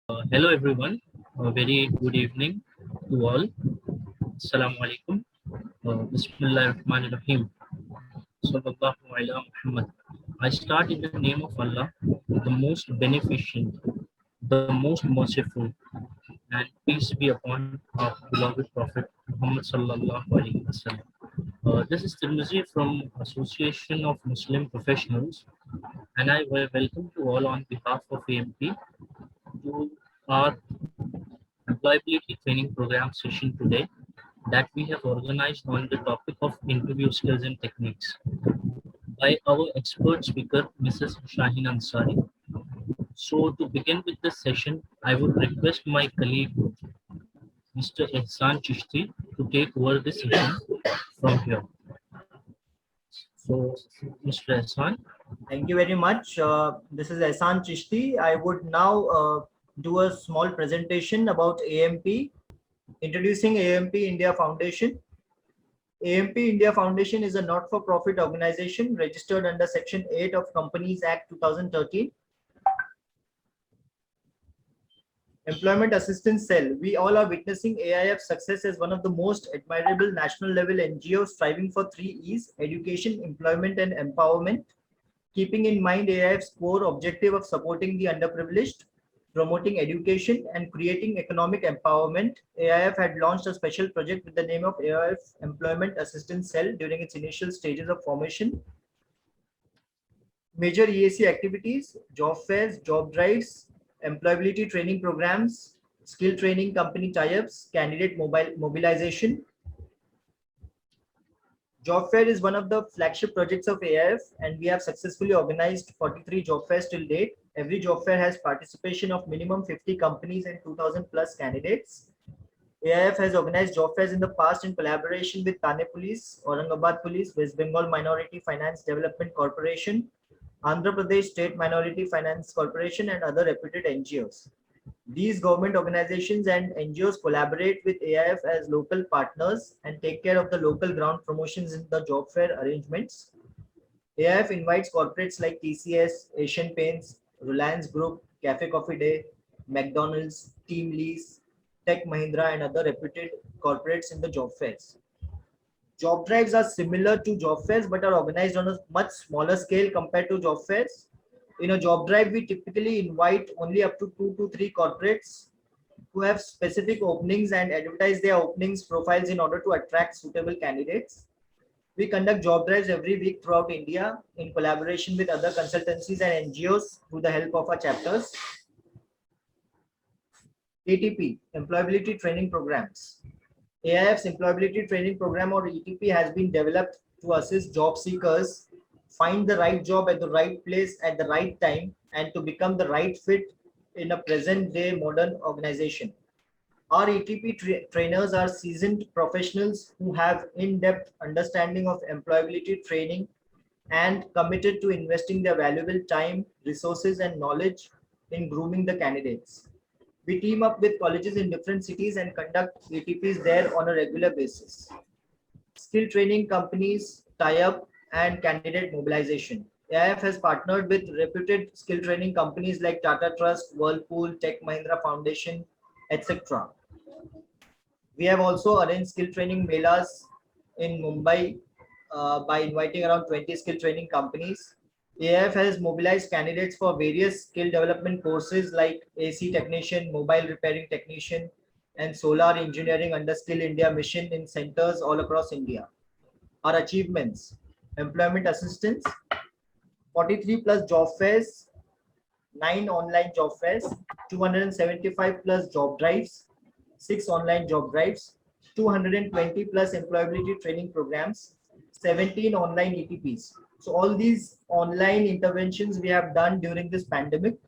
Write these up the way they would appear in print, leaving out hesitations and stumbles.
Hello everyone. A very good evening to all. Assalamu alaikum. Bismillahirrahmanirrahim. Sallallahu ala Muhammad. I start in the name of Allah, the most beneficent, the most merciful, and peace be upon our beloved Prophet Muhammad sallallahu alaihi wasallam. This is Tirmizi from Association of Muslim Professionals, and I welcome you all on behalf of AMP to our employability training program session today that we have organized on the topic of interview skills and techniques by our expert speaker, Mrs. Shaheen Ansari. So, to begin with this session, I would request my colleague, Mr. Ehsan Chishti, to take over the session from here. So, Mr. Ehsan. Thank you very much. This is Ehsan Chishti. I would now do a small presentation about AMP, introducing AMP India Foundation. AMP India Foundation is a not-for-profit organization registered under Section 8 of Companies Act 2013. Employment Assistance Cell. We all are witnessing AIF's success as one of the most admirable national level NGOs striving for 3 E's: education, employment, and empowerment. Keeping in mind AIF's core objective of supporting the underprivileged, promoting education, and creating economic empowerment, AIF had launched a special project with the name of AIF Employment Assistance Cell during its initial stages of formation. Major EAC activities: job fairs, job drives, employability training programs, skill training company tie-ups, candidate mobilization. Job fair is one of the flagship projects of AIF, and we have successfully organized 43 job fairs till date. Every job fair has participation of minimum 50 companies and 2000 plus candidates. AIF has organized job fairs in the past in collaboration with Thane Police, Aurangabad Police, West Bengal Minority Finance Development Corporation, Andhra Pradesh State Minority Finance Corporation, and other reputed NGOs. These government organizations and NGOs collaborate with AIF as local partners and take care of the local ground promotions in the job fair arrangements. AIF invites corporates like TCS, Asian Paints, Reliance Group, Cafe Coffee Day, McDonald's, Team Lease, Tech Mahindra, and other reputed corporates in the job fairs. Job drives are similar to job fairs but are organized on a much smaller scale compared to job fairs. In a job drive, we typically invite only up to 2 to 3 corporates who have specific openings and advertise their openings profiles in order to attract suitable candidates. We conduct job drives every week throughout India in collaboration with other consultancies and NGOs through the help of our chapters. ATP, Employability Training Programs. AIF's Employability Training Program, or ETP, has been developed to assist job seekers find the right job at the right place at the right time and to become the right fit in a present day modern organization. Our ETP trainers are seasoned professionals who have in-depth understanding of employability training and committed to investing their valuable time, resources, and knowledge in grooming the candidates. We team up with colleges in different cities and conduct ETPs there on a regular basis. Skill training companies tie up and candidate mobilization. AIF has partnered with reputed skill training companies like Tata Trust, Whirlpool, Tech Mahindra Foundation, etc. We have also arranged skill training melas in Mumbai by inviting around 20 skill training companies. AIF has mobilized candidates for various skill development courses like AC technician, mobile repairing technician, and solar engineering under Skill India mission in centers all across India. Our achievements: employment assistance, 43 plus job fairs, 9 online job fairs, 275 plus job drives, 6 online job drives, 220 plus employability training programs, 17 online ETPs. So all these online interventions we have done during this pandemic.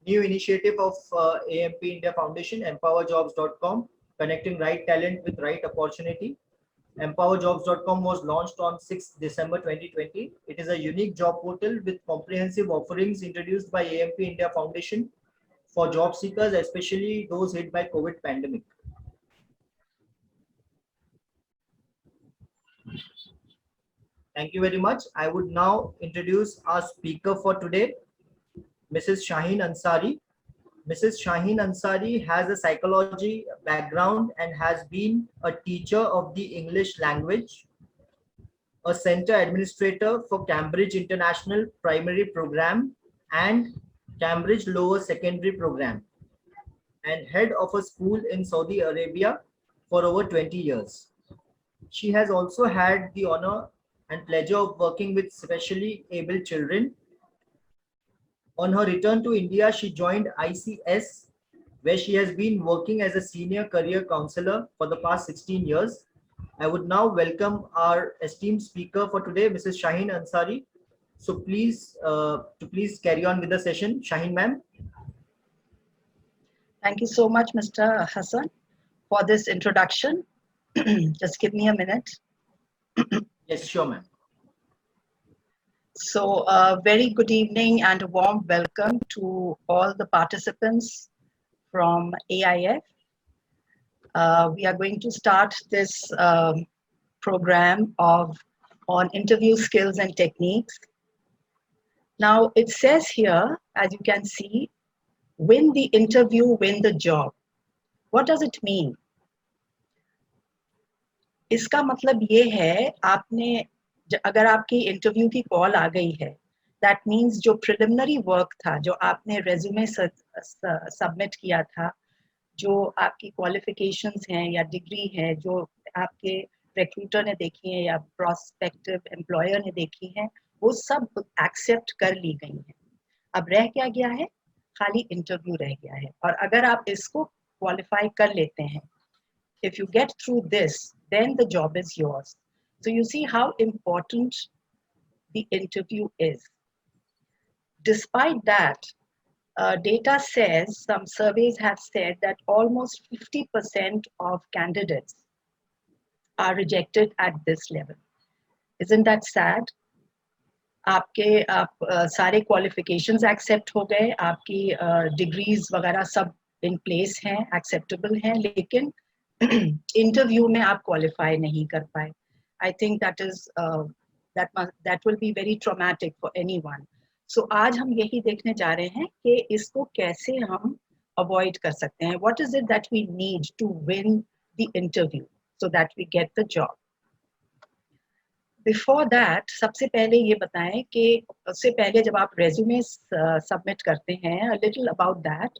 New initiative of AMP India Foundation, empowerjobs.com, connecting right talent with right opportunity. Empowerjobs.com was launched on 6th December 2020. It is a unique job portal with comprehensive offerings introduced by AMP India Foundation for job seekers, especially those hit by COVID pandemic. Thank you very much. I would now introduce our speaker for today, Mrs. Shaheen Ansari. Mrs. Shaheen Ansari has a psychology background and has been a teacher of the English language, a center administrator for Cambridge International Primary Program and Cambridge Lower Secondary Program, and head of a school in Saudi Arabia for over 20 years. She has also had the honor and pleasure of working with specially able children. On her return to India, she joined ICS, where she has been working as a senior career counselor for the past 16 years. I would now welcome our esteemed speaker for today, Mrs. Shaheen Ansari. So please carry on with the session, Shaheen ma'am. Thank you so much, Mr. Hassan, for this introduction. Just give me a minute. Yes, sure, ma'am. So, very good evening and a warm welcome to all the participants from AIF. We are going to start this program on interview skills and techniques. Now, it says here, as you can see, win the interview, win the job. What does it mean? इसका मतलब ये है आपने अगर आपकी interview की call आ गई है, दैट मीन्स जो प्रिलिमिनरी वर्क था, जो आपने रेज्यूमे सबमिट किया था, जो आपकी क्वालिफिकेशंस हैं या डिग्री है जो आपके रिक्रूटर ने देखी है या प्रोस्पेक्टिव एम्प्लॉयर ने देखी है, वो सब एक्सेप्ट कर ली गई हैं. अब रह क्या गया है? खाली इंटरव्यू रह गया है. और अगर आप इसको क्वालिफाई कर लेते हैं, if you get through this, then the job is yours. So you see how important the interview is. Despite that, data says, some surveys have said that almost 50% of candidates are rejected at this level. Isn't that sad? आप सारे qualifications accept हो गए, आपकी degrees वगैरह सब in place हैं, acceptable हैं, लेकिन इंटरव्यू में आप क्वालिफाई नहीं कर पाए. I think that will be very traumatic for anyone. So आज हम यही देखने जा रहे हैं कि इसको कैसे हम अवॉइड कर सकते हैं. What is it that we need to win the interview so that we get the job? Before that, सबसे पहले ये बताएं कि उससे पहले जब आप रेज्यूमे सबमिट करते हैं, a little about that.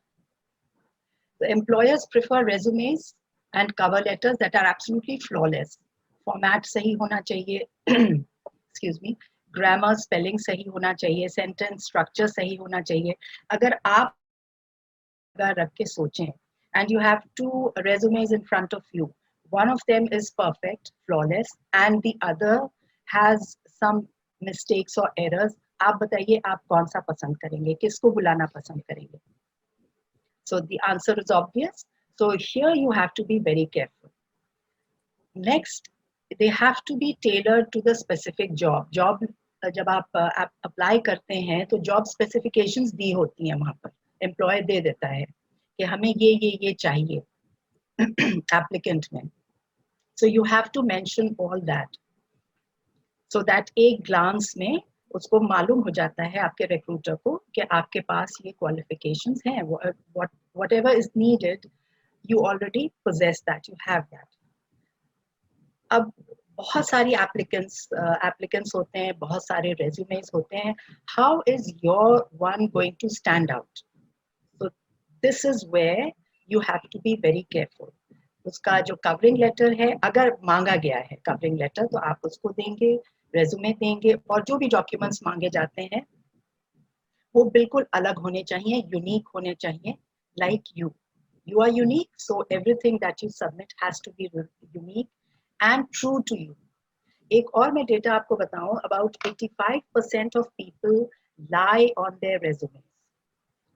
The employers prefer resumes and cover letters that are absolutely flawless. Format सही होना चाहिए, excuse me, grammar, spelling सही होना चाहिए, sentence structure सही होना चाहिए. अगर आप रख के सोचें, and you have two resumes in front of you, one of them is perfect, flawless, and the other has some mistakes or errors, आप बताइए आप कौन सा पसंद करेंगे, किसको बुलाना पसंद करेंगे? So the answer is obvious. So here you have to be very careful. Next, they have to be tailored to the specific job. Job जब आप apply करते हैं तो job specifications दी होती हैं वहाँ पर. Employer दे देता है कि हमें ये चाहिए applicant में. So you have to mention all that, so that एक glance में उसको मालूम हो जाता है आपके रिक्रूटर को कि आपके पास ये क्वालिफिकेशंस हैं, whatever is needed, you already possess that, you have that. अब बहुत सारी applicants होते हैं, बहुत सारे resumes होते हैं. How is your one going to stand out? So this is where you have to be very careful. उसका जो कवरिंग लेटर है, अगर मांगा गया है कवरिंग लेटर, तो आप उसको देंगे, रेज्यूमे देंगे, और जो भी डॉक्यूमेंट्स मांगे जाते हैं वो बिल्कुल अलग होने चाहिए, यूनिक होने चाहिए. Like you are unique, so everything that you submit has to be unique and true to you. एक और मैं डेटा आपको बताऊं, about 85% of people lie on their resumes.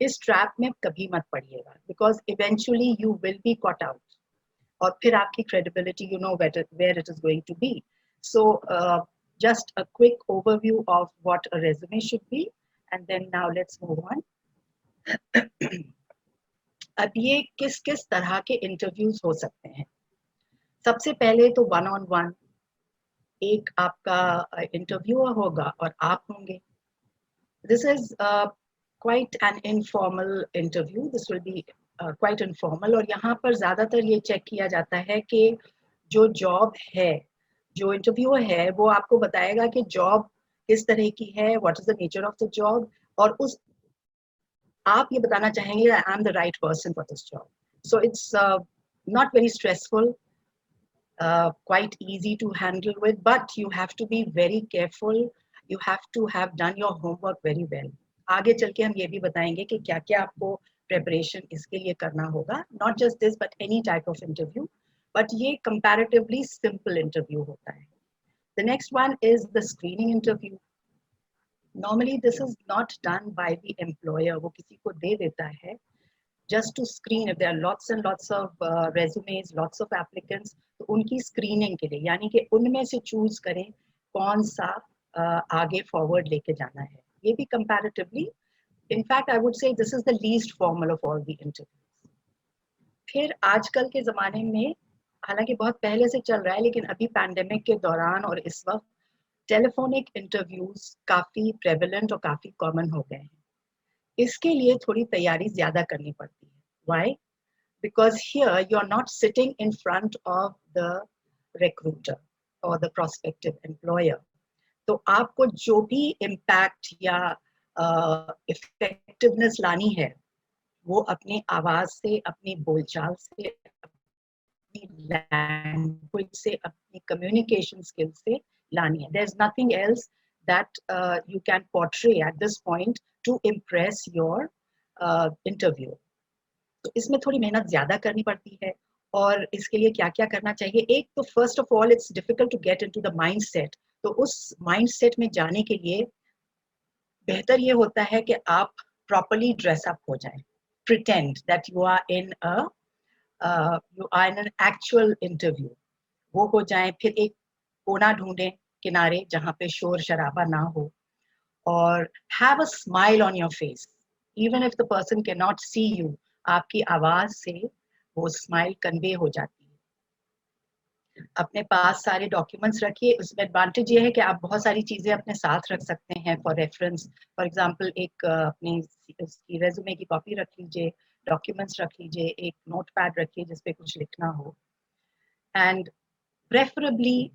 इस ट्रैप में कभी मत पड़िएगा, because eventually you will be caught out. और फिर आपकी credibility, you know where it is going to be. So just a quick overview of what a resume should be, and then now let's move on. अब ये किस तरह के interviews हो सकते हैं? सबसे पहले तो 1-on-1 एक आपका इंटरव्यूअर होगा और आप होंगे. This is quite an informal interview. This will be quite informal. और यहाँ पर ज़्यादातर ये चेक किया जाता है कि जो जॉब है, जो इंटरव्यूअर है, वो आपको बताएगा कि जॉब किस तरह की है, what is the nature of the job, और उस आप ये बताना चाहेंगे I am the right person for this job. So it's not very stressful, quite easy to handle with, but you have to be very careful. You have to have done your homework very well. आगे चल के हम ये भी बताएंगे कि क्या क्या आपको preparation इसके लिए करना होगा. Not just this, but any type of interview. But ये comparatively simple interview होता है. The next one is the screening interview. Normally this is not done by the employer. वो किसी को दे देता है just to screen. If there are lots and lots of resumes, lots of applicants, तो उनकी screening के लिए, यानी कि उनमें से choose करें कौन सा आगे forward लेके जाना है. ये भी comparatively, in fact I would say this is the least formal of all the interviews. फिर आजकल के ज़माने में, हालांकि बहुत पहले से चल रहा है, लेकिन अभी पैंडेमिक के दौरान और इस वक्त टेलीफोनिक इंटरव्यूज काफ़ी प्रेवलेंट और काफ़ी कॉमन हो गए हैं. इसके लिए थोड़ी तैयारी ज़्यादा करनी पड़ती है. Why? Because here you are not sitting in front of the recruiter or the prospective employer. तो आपको जो भी impact या effectiveness लानी है, वो अपनी आवाज से, अपनी बोलचाल से, अपनी लैंग्वेज से, अपनी communication skills से लानी है. There's nothing else that you can portray at this point to impress your interview. तो इसमें थोड़ी मेहनत ज़्यादा करनी पड़ती है. और इसके लिए क्या क्या करना चाहिए? एक तो first of all it's difficult to get into the mindset. तो उस माइंडसेट में जाने के लिए बेहतर ये होता है कि आप प्रॉपर्ली ड्रेस अप हो जाएं. Pretend that you are in an actual interview. वो हो जाए. फिर एक कोना ढूंढें किनारे जहाँ पे शोर शराबा ना हो, और have a smile on your face even if the person can not see you. आपकी आवाज से वो स्माइल कन्वे हो जाती है. अपने पास सारे डॉक्यूमेंट्स रखिए. उसमें एडवांटेज ये है कि आप बहुत सारी चीजें अपने साथ रख सकते हैं फॉर रेफरेंस. फॉर एग्जांपल एक अपनी रेज्यूमे की कॉपी रख लीजिए, डॉक्यूमेंट्स रख लीजिए, एक नोटपैड रखिए जिसपे कुछ लिखना हो. And preferably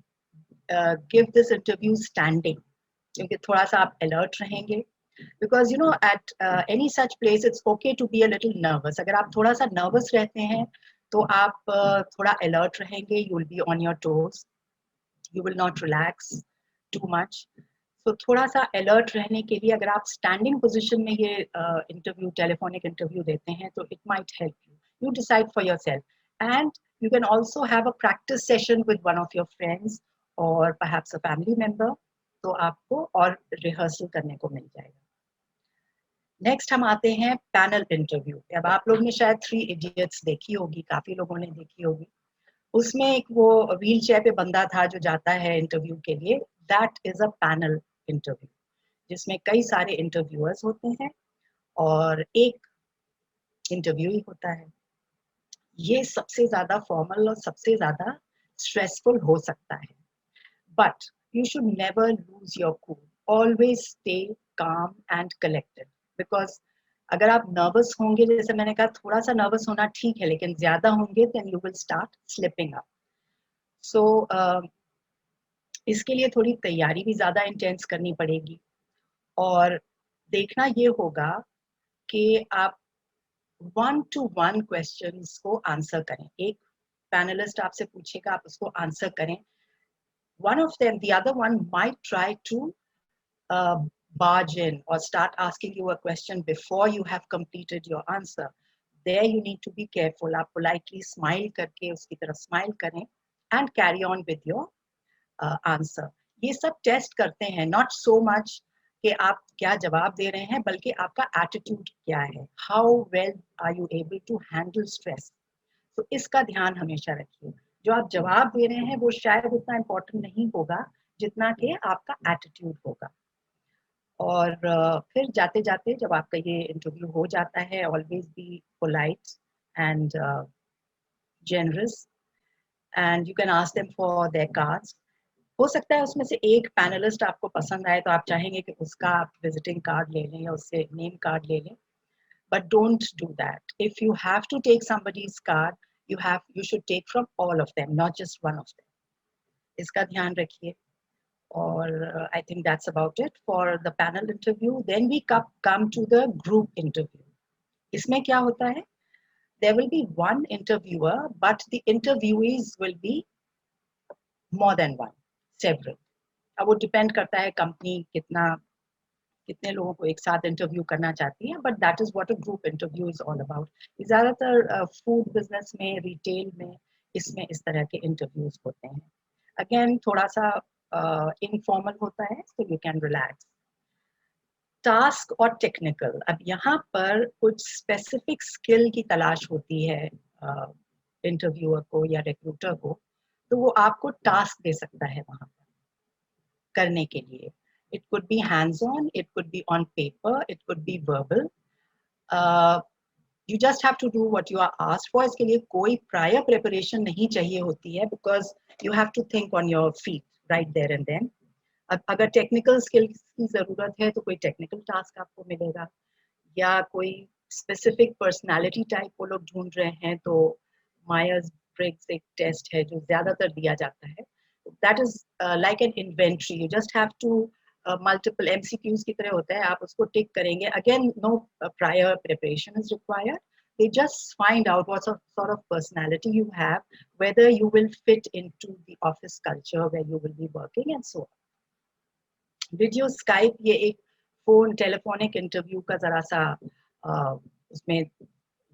give this interview standing, क्योंकि थोड़ा सा आप अलर्ट रहेंगे. Because you know at any such place it's okay to be a little nervous. अगर आप थोड़ा सा nervous रहते हैं तो आप थोड़ा alert रहेंगे. You will be on your toes. You will not relax too much. So थोड़ा सा alert रहने के लिए अगर आप standing position में ये interview, telephonic interview देते हैं, तो it might help you. You decide for yourself. And you can also have a practice session with one of your friends or perhaps a family member. तो आपको और rehearsal करने को मिल जाएगा. नेक्स्ट हम आते हैं पैनल इंटरव्यू. अब आप लोग ने शायद 3 इडियट्स देखी होगी, काफी लोगों ने देखी होगी. उसमें एक वो व्हील चेयर पे बंदा था जो जाता है इंटरव्यू के लिए. That is a panel interview जिसमें कई सारे इंटरव्यूअर्स होते हैं और एक इंटरव्यू ही होता है. ये सबसे ज्यादा फॉर्मल और सबसे ज्यादा स्ट्रेसफुल हो सकता है. But you should never lose your cool. Always stay calm and collected. Because अगर आप नर्वस होंगे, जैसे मैंने कहा थोड़ा सा नर्वस होना ठीक है, लेकिन ज्यादा होंगे then you will start slipping up. So इसके लिए थोड़ी तैयारी भी ज्यादा इंटेंस करनी पड़ेगी. और देखना ये होगा कि आप 1-to-1 क्वेश्चंस को आंसर करें. एक पैनलिस्ट आपसे पूछेगा, आप उसको आंसर करें. One of them, the other one might try to barge in or start asking you a question before you have completed your answer. There you need to be careful. आप politely smile करके उसकी तरफ smile करें and carry on with your answer. ये सब test करते हैं, not so much कि आप क्या जवाब दे रहे हैं, बल्कि आपका attitude क्या है. How well are you able to handle stress? तो इसका ध्यान हमेशा रखिए. जो आप जवाब दे रहे हैं वो शायद उतना इम्पोर्टेंट नहीं होगा जितना कि आपका एटीट्यूड होगा. और फिर जाते जाते जब आपका ये इंटरव्यू हो जाता है, always be polite and generous, and you can ask them for their cards. हो सकता है उसमें से एक पैनलिस्ट आपको पसंद आए तो आप चाहेंगे कि उसका आप विजिटिंग कार्ड ले लें या उससे नेम कार्ड ले लें, but don't do that. If you have to take somebody's card, you should take from all of them, not just one of them. इसका ध्यान रखिए. Or I think that's about it for the panel interview. Then we come to the group interview. इसमें क्या होता है? There will be one interviewer, but the interviewees will be more than one, several. अब वो depend करता है company कितने लोगों को एक साथ इंटरव्यू करना चाहती है, but that is what a group interview is all about. ज्यादातर फूड बिजनेस में, रिटेल में, इसमें इस तरह के इंटरव्यूज होते हैं. अगेन थोड़ा सा इनफॉर्मल होता है, so you can relax. Task और टेक्निकल, अब यहाँ पर कुछ स्पेसिफिक स्किल की तलाश होती है इंटरव्यूअर को या रिक्रूटर को, तो वो आपको टास्क दे सकता है वहां पर करने के लिए. It could be hands-on, it could be on paper, it could be verbal. You just have to do what you are asked for. इसके लिए कोई prior preparation नहीं चाहिए होती है, because you have to think on your feet right there and then. अब अगर technical skills की ज़रूरत है तो कोई technical task आपको मिलेगा, या कोई specific personality type वो लोग ढूंढ रहे हैं तो Myers-Briggs एक टेस्ट है जो ज़्यादातर दिया जाता है. That is like an inventory. You just have to multiple MCQs की तरह होता है, आप उसको टिक करेंगे. Again, no prior preparation is required. They just find out what sort of personality you have, whether you will fit into the office culture where you will be working, and so on. Video Skype ये एक phone telephonic interview का जरा सा उसमें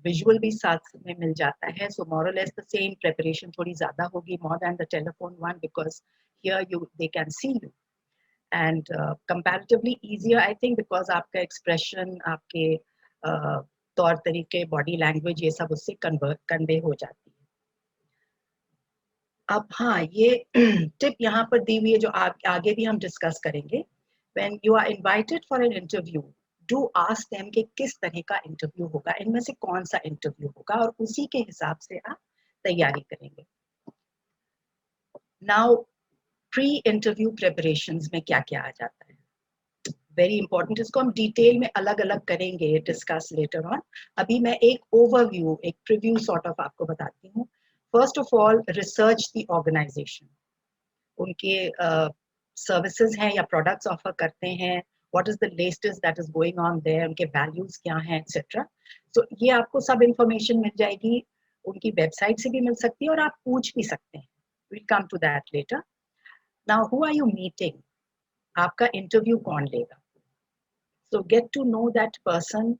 visual भी साथ में मिल जाता है, so more or less the same preparation थोड़ी ज्यादा होगी more than the telephone one, because here they can see you, and comparatively easier I think, because आपका expression, आपके तौर तरीके, body language, ये सब उससे कन्वे हो जाती है. अब हाँ, ये टिप यहाँ पर दी हुई है जो आगे भी हम डिस्कस करेंगे. When you are invited for an interview, do ask them कि किस तरह का इंटरव्यू होगा, इनमें से कौन सा इंटरव्यू होगा, और उसी के हिसाब से आप तैयारी करेंगे. Now, pre-interview preparations में क्या क्या आ जाता है, वेरी इंपॉर्टेंट. इसको हम डिटेल में अलग अलग करेंगे, डिस्कस लेटर ऑन. अभी मैं एक ओवरव्यू, एक प्रीव्यू सॉर्ट ऑफ आपको बताती हूँ. First of all, research the organisation, उनके सर्विसेज हैं या प्रोडक्ट्स ऑफर करते हैं, what is the latest that is going on there, उनके वैल्यूज क्या हैं, एक्सेट्रा. सो ये आपको सब इंफॉर्मेशन मिल जाएगी, उनकी वेबसाइट से भी मिल सकती है और आप पूछ भी सकते हैं. Will come to that later. Now, who are you meeting, आपका इंटरव्यू कौन लेगा, so get to know that person.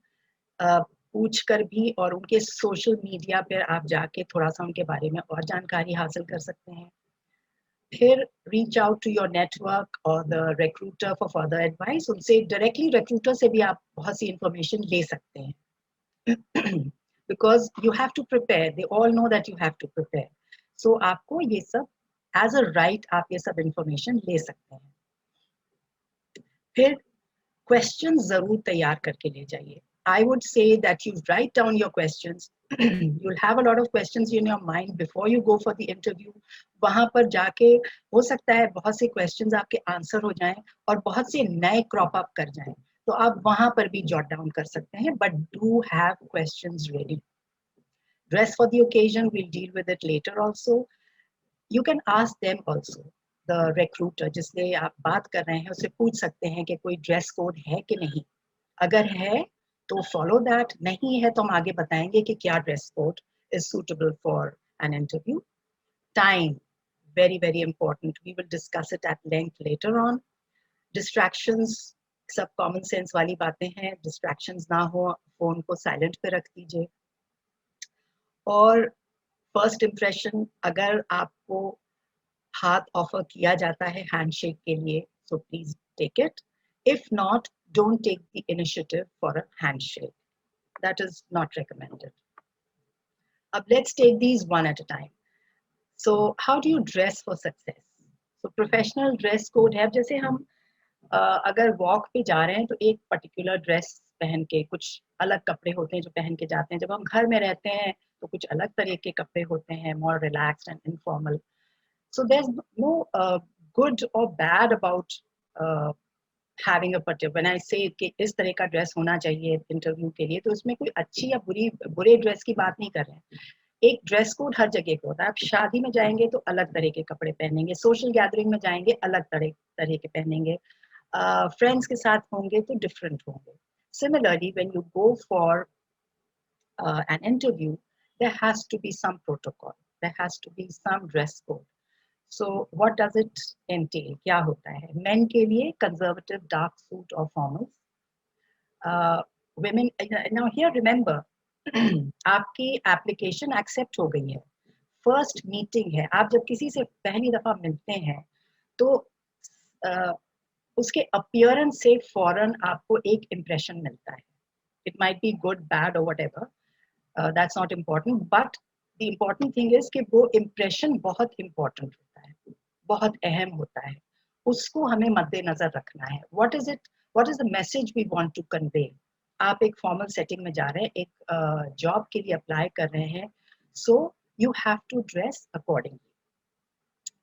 पूछ कर भी, और उनके सोशल मीडिया पर आप जाके थोड़ा सा उनके बारे में और जानकारी हासिल कर सकते हैं. फिर reach out to your network or the recruiter for further advice. उनसे directly recruiter से भी आप बहुत सी information ले सकते हैं. Because you have to prepare. They all know that you have to prepare. So आपको ये सब as a right आप ये सब information ले सकते हैं. फिर questions जरूर तैयार करके ले जाइए. I would say that you write down your questions. You'll have a lot of questions in your mind before you go for the interview. वहां पर जाके हो सकता है बहुत से questions आपके answer हो जाएं और बहुत से नए crop up कर जाएं, तो आप वहां पर भी jot down कर सकते हैं, but do have questions ready. Dress for the occasion, we'll deal with it later also. You can ask them also. The recruiter जिससे आप बात कर रहे हैं उससे पूछ सकते हैं कि कोई dress code है कि नहीं. अगर है तो follow that, नहीं है तो हम आगे बताएंगे कि क्या dress code is suitable for an interview. Time, very very important. We will discuss it at length later on. Distractions, सब common sense वाली बातें हैं. Distractions ना हो, phone को silent पे रख दीजिए. और first impression, अगर आपको हाथ ऑफर किया जाता है हैंडशेक के लिए, so please take it. If not, don't take the initiative for a handshake. That is not recommended. Let's take these one at a time. So how do you dress for success? So professional dress code है, जैसे हम अगर walk पे जा रहे हैं तो एक पर्टिकुलर ड्रेस पहन के, कुछ अलग कपड़े होते हैं जो पहन के जाते हैं. जब हम घर में रहते हैं तो कुछ अलग तरह के कपड़े होते हैं, more relaxed and informal. So there's no good or bad about having a particular, when I say कि इस तरह का ड्रेस होना चाहिए इंटरव्यू के लिए, तो उसमें कोई अच्छी या बुरे ड्रेस की बात नहीं कर रहे हैं. एक ड्रेस कोड हर जगह पे होता है. आप शादी में जाएंगे तो अलग तरह के कपड़े पहनेंगे, सोशल गैदरिंग में जाएंगे अलग तरह के पहनेंगे, फ्रेंड्स के साथ होंगे तो डिफरेंट होंगे. Similarly, when you go for an interview, there has to be some protocol, there has to be some dress code. So what does it entail? क्या होता है? Men के लिए conservative dark suit or formals. Women, now here remember, आपकी application accept हो गई है, first meeting है, आप जब किसी से पहली दफा मिलते हैं तो उसके अपीयरेंस से फौरन आपको एक इम्प्रेशन मिलता है. It might be good, bad और whatever, that's not important, but the important thing is कि वो इम्प्रेशन बहुत इम्पोर्टेंट होता है, बहुत अहम होता है, उसको हमें मद्देनजर रखना है. What is the message we want to convey. आप एक फॉर्मल सेटिंग में जा रहे हैं, एक जॉब के लिए अप्लाई कर रहे हैं, so you have to dress accordingly.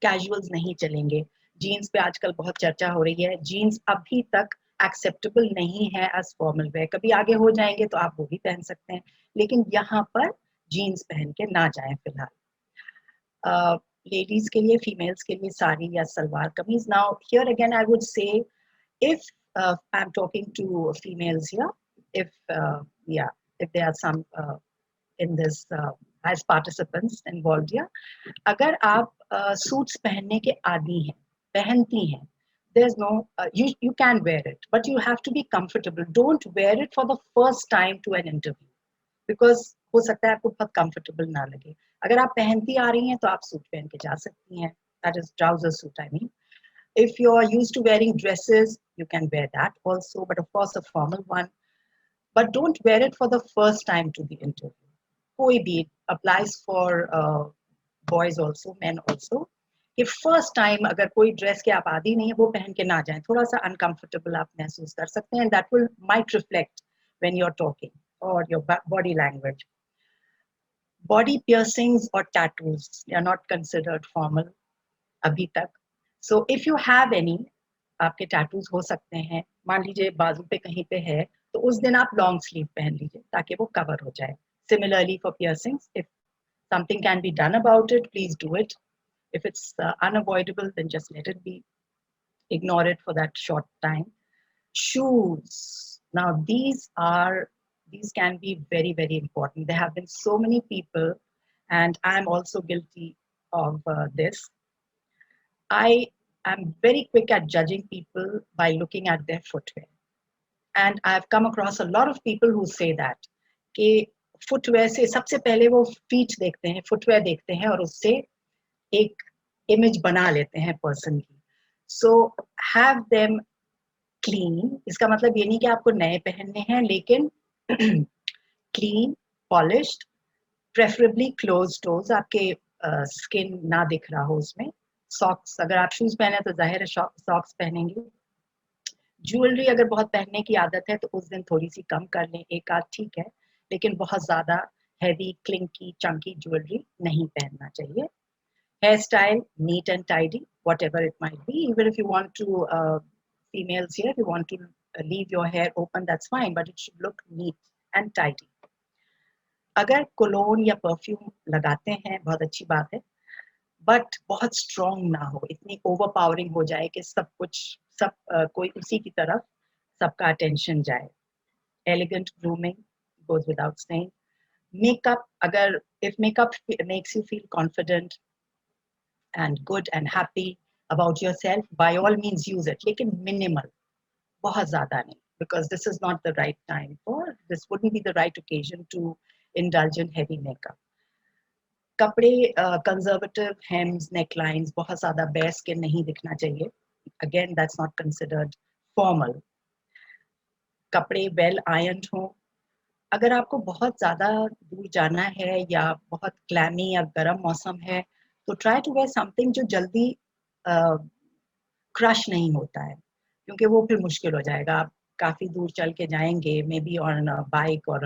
Casuals नहीं चलेंगे. जीन्स पे आजकल बहुत चर्चा हो रही है, जीन्स अभी तक एक्सेप्टेबल नहीं है एज फॉर्मल वेयर. कभी आगे हो जाएंगे तो आप वो भी पहन सकते हैं, लेकिन यहाँ पर जीन्स पहन के ना जाएं फिलहाल. लेडीज के लिए, फीमेल्स के लिए साड़ी या salwar kameez. Now here again I would से, if I'm talking to females here, if there are some in this as participants involved here, अगर आप सूट्स पहनने के आदी हैं, पहनती हैं, there's no you can wear it, but you have to be comfortable. Don't wear it for the first time to an interview, because हो सकता है आपको बहुत comfortable ना लगे. अगर आप पहनती आ रही हैं तो आप सूट पहन के जा सकती हैं, that is trouser suit I mean. If you are used to wearing dresses, you can wear that also, but of course a formal one. But don't wear it for the first time to the interview. कोई भी, applies for boys also, men also. कि first time अगर कोई dress के आप आदी नहीं है, वो पहन के ना जाएं, थोड़ा सा uncomfortable आप महसूस कर सकते हैं, and that might reflect when you're talking or your body language. Body piercings or tattoos are not considered formal अभी तक. So if you have any, आपके टैटूज हो सकते हैं, मान लीजिए बाजू पे कहीं पे है, तो उस दिन आप लॉन्ग स्लीव पहन लीजिए ताकि वो कवर हो जाए. Similarly for piercings, if something can be done about it, please do it. If it's unavoidable, then just let it be. Ignore it for that short time. Shoes. Now these can be very, very important. There have been so many people, and I'm also guilty of this. I am very quick at judging people by looking at their footwear. And I've come across a lot of people who say that कि footwear से सबसे पहले वो feet देखते हैं, footwear देखते हैं और उससे एक image बना लेते हैं person की. So have them clean. इसका मतलब ये नहीं कि आपको नए पहनने हैं, लेकिन clean, polished, preferably closed toes, आपके skin ना दिख रहा हो उसमें. सॉक्स, अगर आप शूज पहने तो जाहिर है सॉक्स पहनेंगे. ज्वेलरी अगर बहुत पहनने की आदत है तो उस दिन थोड़ी सी कम कर लें, एक आध ठीक है, लेकिन बहुत ज्यादा हैवी, क्लिंकी, चंकी ज्वेलरी नहीं पहनना चाहिए. Hair style neat and tidy, whatever it might be. Even if you want to females here, if you want to leave your hair open, that's fine, but it should look neat and tidy. अगर colon या perfume लगाते हैं बहुत अच्छी बात है, but बहुत strong ना हो, इतनी ओवरपावरिंग हो जाए कि कोई उसी की तरफ सबका अटेंशन जाए. Elegant grooming goes without saying. Makeup, अगर if makeup makes you feel confident and good and happy about yourself, by all means use it, लेकिन minimal, बहुत ज़्यादा नहीं, because this is not the right time this wouldn't be the right occasion to indulge in heavy makeup. कपड़े conservative हेम्स, necklines, बहुत ज़्यादा bear skin नहीं दिखना चाहिए. Again that's not considered formal. कपड़े वेल आयर्न्ड हो. अगर आपको बहुत ज़्यादा दूर जाना है या बहुत क्लैमी या गर्म मौसम है तो ट्राई टू वेयर समथिंग जो जल्दी क्रश नहीं होता है, क्योंकि वो फिर मुश्किल हो जाएगा. आप काफ़ी दूर चल के जाएंगे, मे बी ऑन बाइक और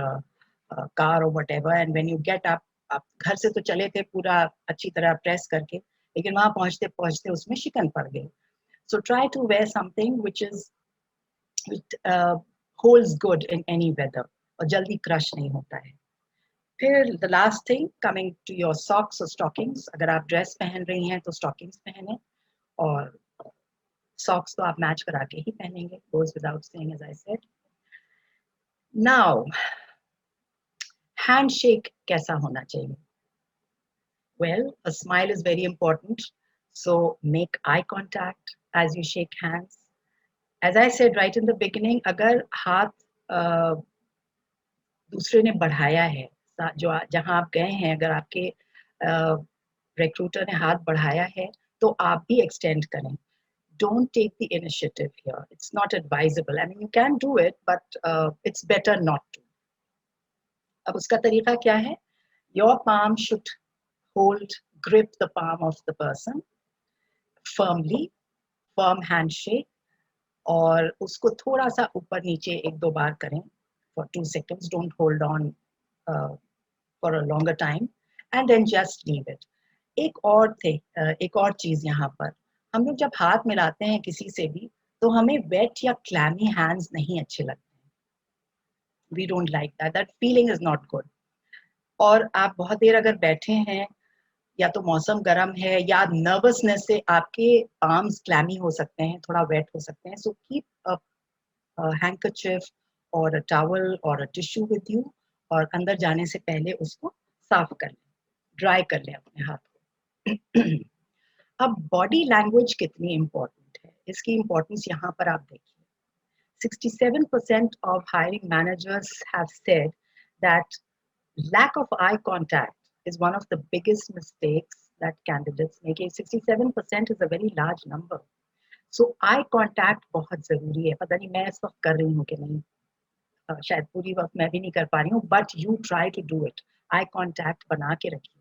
कार और whatever, and when you get up, आप घर से तो चले थे पूरा अच्छी तरह प्रेस करके, लेकिन वहां पहुंचते पहुंचते उसमें शिकन पड़ गई. So try to wear something which holds good in any weather और जल्दी क्रश नहीं होता है. फिर the last thing coming to your socks or stockings, अगर आप ड्रेस पहन रही हैं तो stockings पहने और socks तो आप मैच करा के ही पहनेंगे, goes without saying as I said. Now handshake कैसा होना चाहिए? Well, a smile is very important, so make eye contact as you shake hands. As I said right in the beginning, अगर हाथ दूसरे ने बढ़ाया है, जो जहां आप गए हैं, अगर आपके रिक्रूटर ने हाथ बढ़ाया है तो आप भी एक्सटेंड करें. Don't take the initiative here. It's not advisable. I mean, you can do it, but it's better not to. अब उसका तरीका क्या है? Your palm should grip the palm of the person firmly, firm handshake, और उसको थोड़ा सा ऊपर नीचे 1-2 बार करें for 2 seconds. Don't hold on for a longer time and then just leave it. एक और चीज यहाँ पर, हम लोग जब हाथ मिलाते हैं किसी से भी तो हमें वेट या क्लैमी हैंड्स नहीं अच्छे लगते हैं. We don't like that. That feeling is not good. और आप बहुत देर अगर बैठे हैं या तो मौसम गर्म है या नर्वसनेस से आपके आर्म्स क्लैमी हो सकते हैं, थोड़ा वेट हो सकते हैं. सो कीप अ हैंकरचिफ और अ टॉवल और अ टिश्यू विद यू और अंदर जाने से पहले उसको साफ कर लें, ड्राई कर लें अपने हाथ को. अब बॉडी लैंग्वेज कितनी इम्पोर्टेंट है, इसकी इम्पोर्टेंस यहाँ पर आप देखिए. 67% of hiring managers have said that lack of eye contact is one of the biggest mistakes that candidates make. 67% is a very large number. So eye contact बहुत जरूरी है. पता नहीं मैं इस वक्त कर रही हूँ कि नहीं, शायद पूरी वक्त मैं भी नहीं कर पा रही हूँ, but you try to do it. Eye contact बना के रखिए.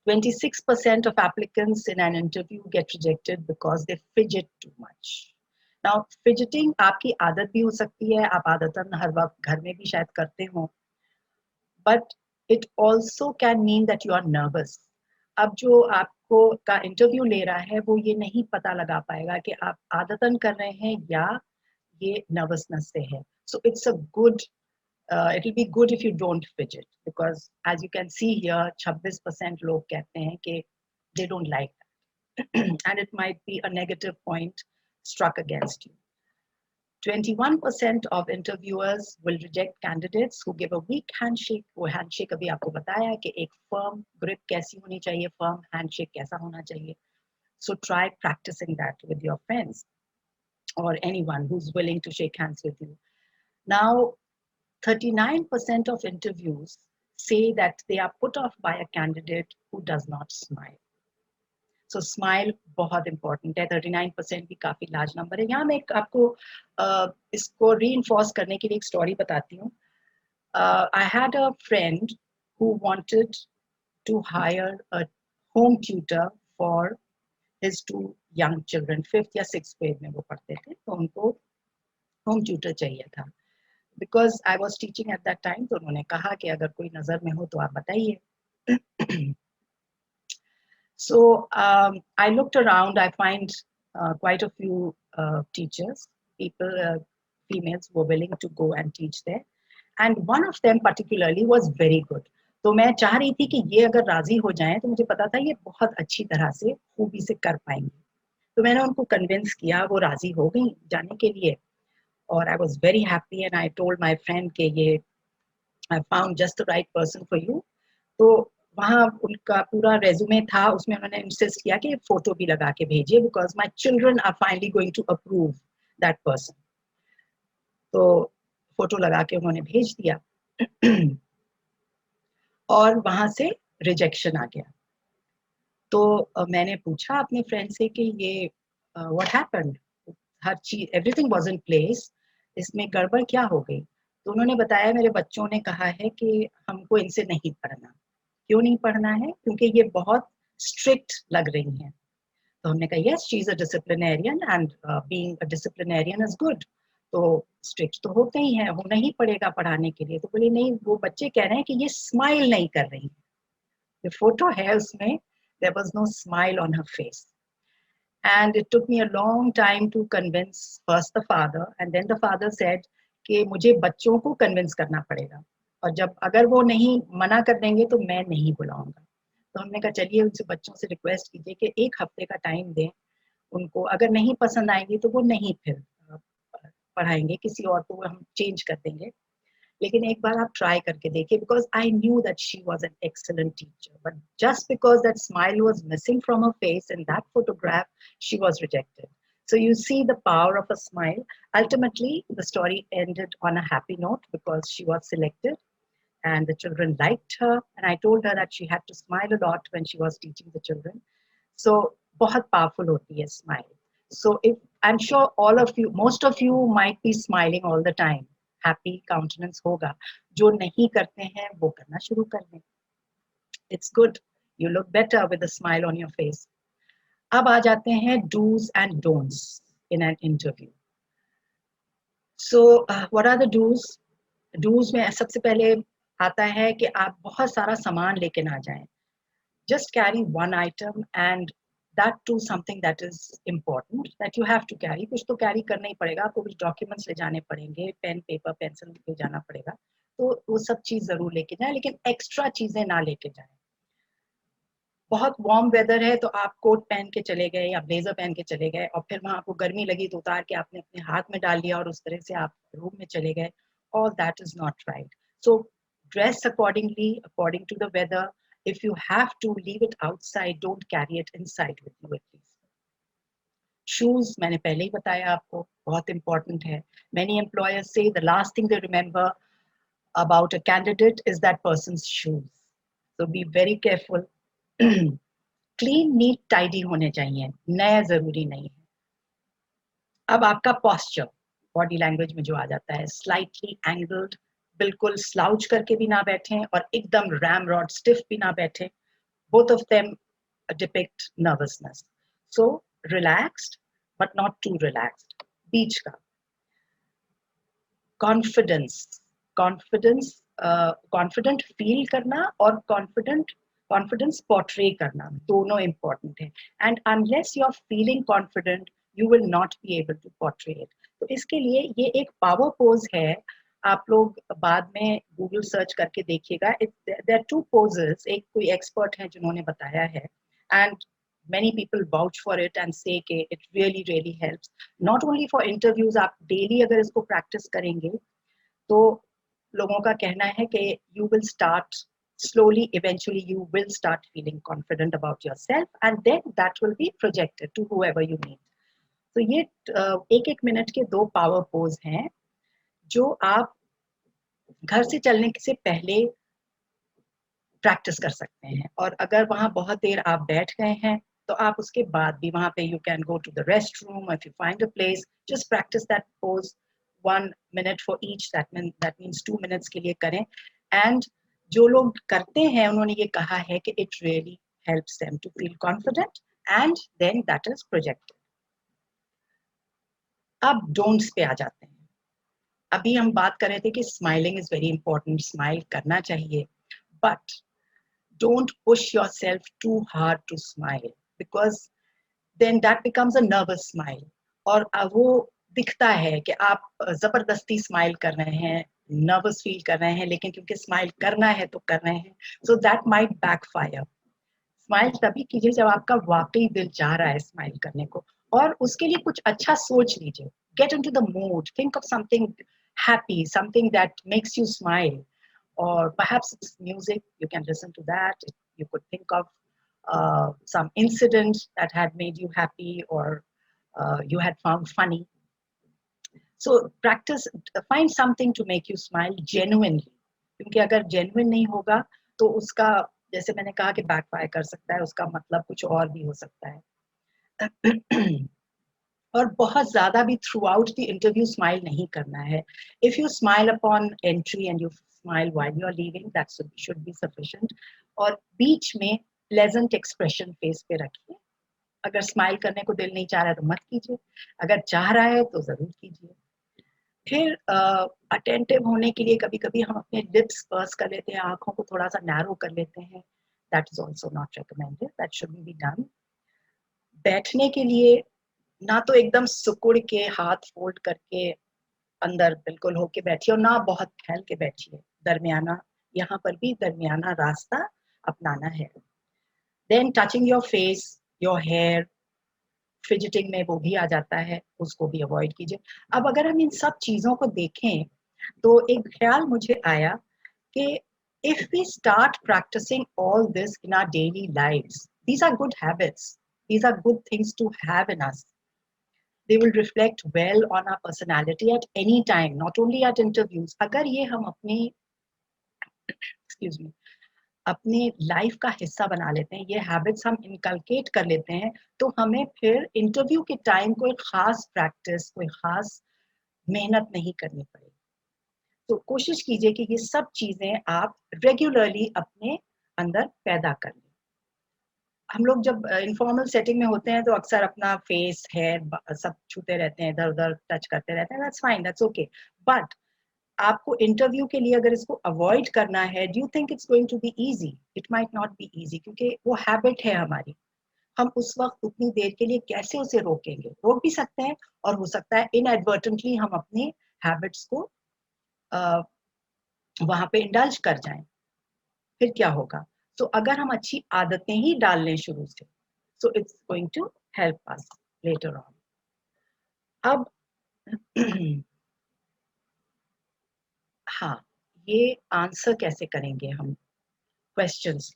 26% of applicants in an interview get rejected because they fidget too much. Now, fidgeting आपकी आदत भी हो सकती है, आप आदतन हर वक्त घर में भी शायद करते हो, but it also can mean that you are nervous. अब जो आपको का इंटरव्यू ले रहा है वो ये नहीं पता लगा पाएगा कि आप आदतन कर रहे हैं या ये नर्वसनेस से है. So it's a good it will be good if you don't fidget, because as you can see here 26% लोग कहते हैं कि they don't like that and it might be a negative point struck against you. 21% of interviewers will reject candidates who give a weak handshake. वो handshake अभी आपको बताया कि एक firm grip कैसी होनी चाहिए, firm handshake कैसा होना चाहिए. So try practicing that with your friends or anyone who's willing to shake hands with you. Now, 39% of interviews say that they are put off by a candidate who does not smile. So smile बहुत important है. 39% भी काफी large number है. यहाँ मैं आपको इसको reinforce करने के लिए एक story बताती हूँ. I had a friend who wanted to hire a home tutor for his 2 young children. 5th या 6th grade में वो पढ़ते थे, तो उनको home tutor चाहिए था. Because I was teaching at that time, तो उन्होंने कहा कि अगर कोई नजर में हो तो आप बताइए. So I looked around. I find quite a few teachers, people, females who were willing to go and teach there, and one of them particularly was very good. तो मैं चाह रही थी कि ये अगर राजी हो जाएं तो मुझे पता था ये बहुत अच्छी तरह से खूबी से कर पाएंगे. तो मैंने उनको कन्विंस किया, वो राजी हो गई जाने के लिए. और I was very happy and I told my friend कि ये I found just the right person for you. तो वहाँ उनका पूरा रेज्यूमे था, उसमें उन्होंने इंसिस्ट किया कि फोटो भी लगा के भेजिए, because my children are finally going to approve that person. तो फोटो लगा के उन्होंने भेज दिया और वहां से रिजेक्शन आ गया. तो मैंने पूछा अपने फ्रेंड से कि ये व्हाट हैपेंड, हर चीज एवरीथिंग वाज इन प्लेस, इसमें गड़बड़ क्या हो गई. तो उन्होंने बताया मेरे बच्चों ने कहा है कि हमको इनसे नहीं पढ़ना. क्यों नहीं पढ़ना है? क्योंकि ये बहुत स्ट्रिक्ट लग रही हैं. तो हमने कहा yes, she is a disciplinarian and being a disciplinarian is good. तो स्ट्रिक्ट तो होते ही हैं, होना ही पड़ेगा पढ़ाने के लिए. तो बोले नहीं, वो बच्चे कह रहे हैं कि ये स्माइल नहीं कर रही है. जो फोटो है उसमें There was no smile on her face. And it took me a long time to convince first the father, and then the father said कि मुझे बच्चों को convince करना पड़ेगा, और जब अगर वो नहीं मना कर देंगे तो मैं नहीं बुलाऊंगा. तो हमने कहा चलिए उनसे बच्चों से रिक्वेस्ट कीजिए कि एक हफ्ते का टाइम दें उनको, अगर नहीं पसंद आएंगी तो वो नहीं फिर पढ़ाएंगे, किसी और को हम चेंज कर देंगे, लेकिन एक बार आप ट्राई करके देखिए. Because I knew that she was an excellent teacher, but just because that smile was missing from her face in that photograph she was rejected. So you see the power of a smile. Ultimately, the story ended on a happy note because she was selected and the children liked her. And I told her that she had to smile a lot when she was teaching the children. So बहुत powerful होती है smile. So if I'm sure all of you, most of you might be smiling all the time. Happy countenance होगा. जो नहीं करते हैं वो करना शुरू कर दें. It's good. You look better with a smile on your face. अब आ जाते हैं do's and don'ts in an interview. So what are the do's? Do's में सबसे पहले आता है कि आप बहुत सारा सामान लेके ना जाएं. Just carry one item, and that too something that is important that you have to carry. कुछ तो carry करना ही पड़ेगा, आपको कुछ documents ले जाने पड़ेंगे, pen, paper, pencil ले जाना पड़ेगा, तो वो सब चीज जरूर लेके जाएं, लेकिन एक्स्ट्रा चीजें ना लेके जाएं. बहुत वार्म वेदर है तो आप कोट पहन के चले गए या ब्लेजर पहन के चले गए, और फिर वहां आपको गर्मी लगी तो उतार के आपने अपने हाथ में डाल लिया और उस तरह से आप रूम में चले गए. All that is not right. So dress accordingly, according to the weather. If you have to leave it outside, don't carry it inside with you at least. Shoes, मैंने पहले ही बताया आपको, बहुत important है. Many employers say the last thing they remember about a candidate is that person's shoes. So be very careful. Clean NEET tidy होने चाहिए, नया जरूरी नहीं है. अब आपका पोस्चर, बॉडी लैंग्वेज में जो आ जाता है, स्लाइटली एंगल्ड, बिल्कुल स्लाउच करके भी ना बैठें और एकदम रैम रॉड स्टिफ भी ना बैठें. Both of them depict nervousness. So relaxed but not too relaxed, बीच का. कॉन्फिडेंस, कॉन्फिडेंट फील करना और कॉन्फिडेंस पोर्ट्रे करना, दोनों इंपॉर्टेंट है. And unless you are feeling confident you will not be able to portray it. तो इसके लिए ये एक पावर पोज है, आप लोग बाद में गूगल सर्च करके देखिएगा. देयर आर टू पोजेस, एक कोई एक्सपर्ट है जिन्होंने बताया है, and many people vouch for it and say कि it really helps. Not only for interviews, आप daily अगर इसको practice करेंगे तो लोगों का कहना है कि you will start slowly, eventually you will start feeling confident about yourself, and then that will be projected to whoever you meet. तो ये एक मिनट के 2 पावर पोज हैं जो आप घर से चलने से पहले प्रैक्टिस कर सकते हैं. और अगर वहां बहुत देर आप बैठ गए हैं तो आप उसके बाद भी वहां पे you can go to the rest room, if you find a place, just practise that pose 1 minute for each. that means 2 minutes के लिए करें. एंड जो लोग करते हैं उन्होंने ये कहा है कि it really helps them to feel confident, and then that is projected. अब डोंट्स पे आ जाते हैं. अभी हम बात कर रहे थे कि smiling is very important, smile करना चाहिए, but don't push yourself too hard to smile, because then that becomes a nervous smile. और वो दिखता है कि आप जबरदस्ती स्माइल कर रहे हैं, नर्वस फील कर रहे हैं, लेकिन क्योंकि स्माइल करना है तो कर रहे हैं. So that might backfire. Smile तभी कीजिए जब आपका वाकई दिल चाह रहा है स्माइल करने को, और उसके लिए कुछ अच्छा सोच लीजिए. Gate into the mood, think of something happy, something that makes you smile. Or perhaps it's music, you can listen to that. You could think of some incident that had made you happy, or you had found funny. So practice, find something to make you smile genuinely. क्योंकि अगर genuine नहीं होगा तो उसका, जैसे मैंने कहा कि backfire कर सकता है, उसका मतलब कुछ और भी हो सकता है. और बहुत ज्यादा भी throughout the interview smile नहीं करना है. If you smile upon entry and you smile while you are leaving, that should be sufficient. और बीच में pleasant expression face पे रखिए. अगर स्माइल करने को दिल नहीं चाह रहा है तो मत कीजिए, अगर चाह रहा है तो जरूर कीजिए. फिर अटेंटिव होने के लिए कभी कभी हम अपने लिप्स पर्स कर लेते हैं, आंखों को थोड़ा सा नैरो कर लेते हैं. that is also not recommended, that shouldn't be done. बैठने के लिए ना तो एकदम सिकुड़ के हाथ फोल्ड करके अंदर बिल्कुल होके बैठिए और ना बहुत फैल के बैठिए, दरमियाना, यहाँ पर भी दरमियाना रास्ता अपनाना है. Then touching your face, your hair, fidgeting में वो भी आ जाता है, उसको भी अवॉइड कीजिए. अब अगर हम इन सब चीजों को देखें तो एक ख्याल मुझे आया कि if we start practicing all this in our daily lives, these are good habits, these are good things to have in us. They will reflect well on our personality at any time, not only at interviews. अगर ये हम अपनी excuse me, अपने life का हिस्सा बना लेते हैं, ये हैबिट्स हम इनकलकेट कर लेते हैं, तो हमें फिर इंटरव्यू के टाइम कोई खास प्रैक्टिस, कोई खास मेहनत नहीं करनी पड़ेगी. तो कोशिश कीजिए कि ये सब चीजें आप रेगुलरली अपने अंदर पैदा कर लें. हम लोग जब इनफॉर्मल सेटिंग में होते हैं तो अक्सर अपना फेस, हेयर सब छूते रहते हैं, इधर उधर टच करते रहते हैं. That's fine, that's okay. But आपको इंटरव्यू के लिए अगर इसको अवॉइड करना है, do you think it's going to be easy? It might not be easy, क्योंकि वो हैबिट है हमारी. हम उस वक्त उतनी देर के लिए कैसे उसे रोकेंगे? रोक भी सकते हैं और हो सकता है इनएडवर्टेंटली हम अपने हैबिट्स को वहां पे इंडल्ज कर जाएं. फिर क्या होगा? सो अगर हम अच्छी आदतें ही डाल लें शुरू से, so it's going to help us later on. अब हाँ, ये आंसर कैसे करेंगे हम क्वेश्चंस?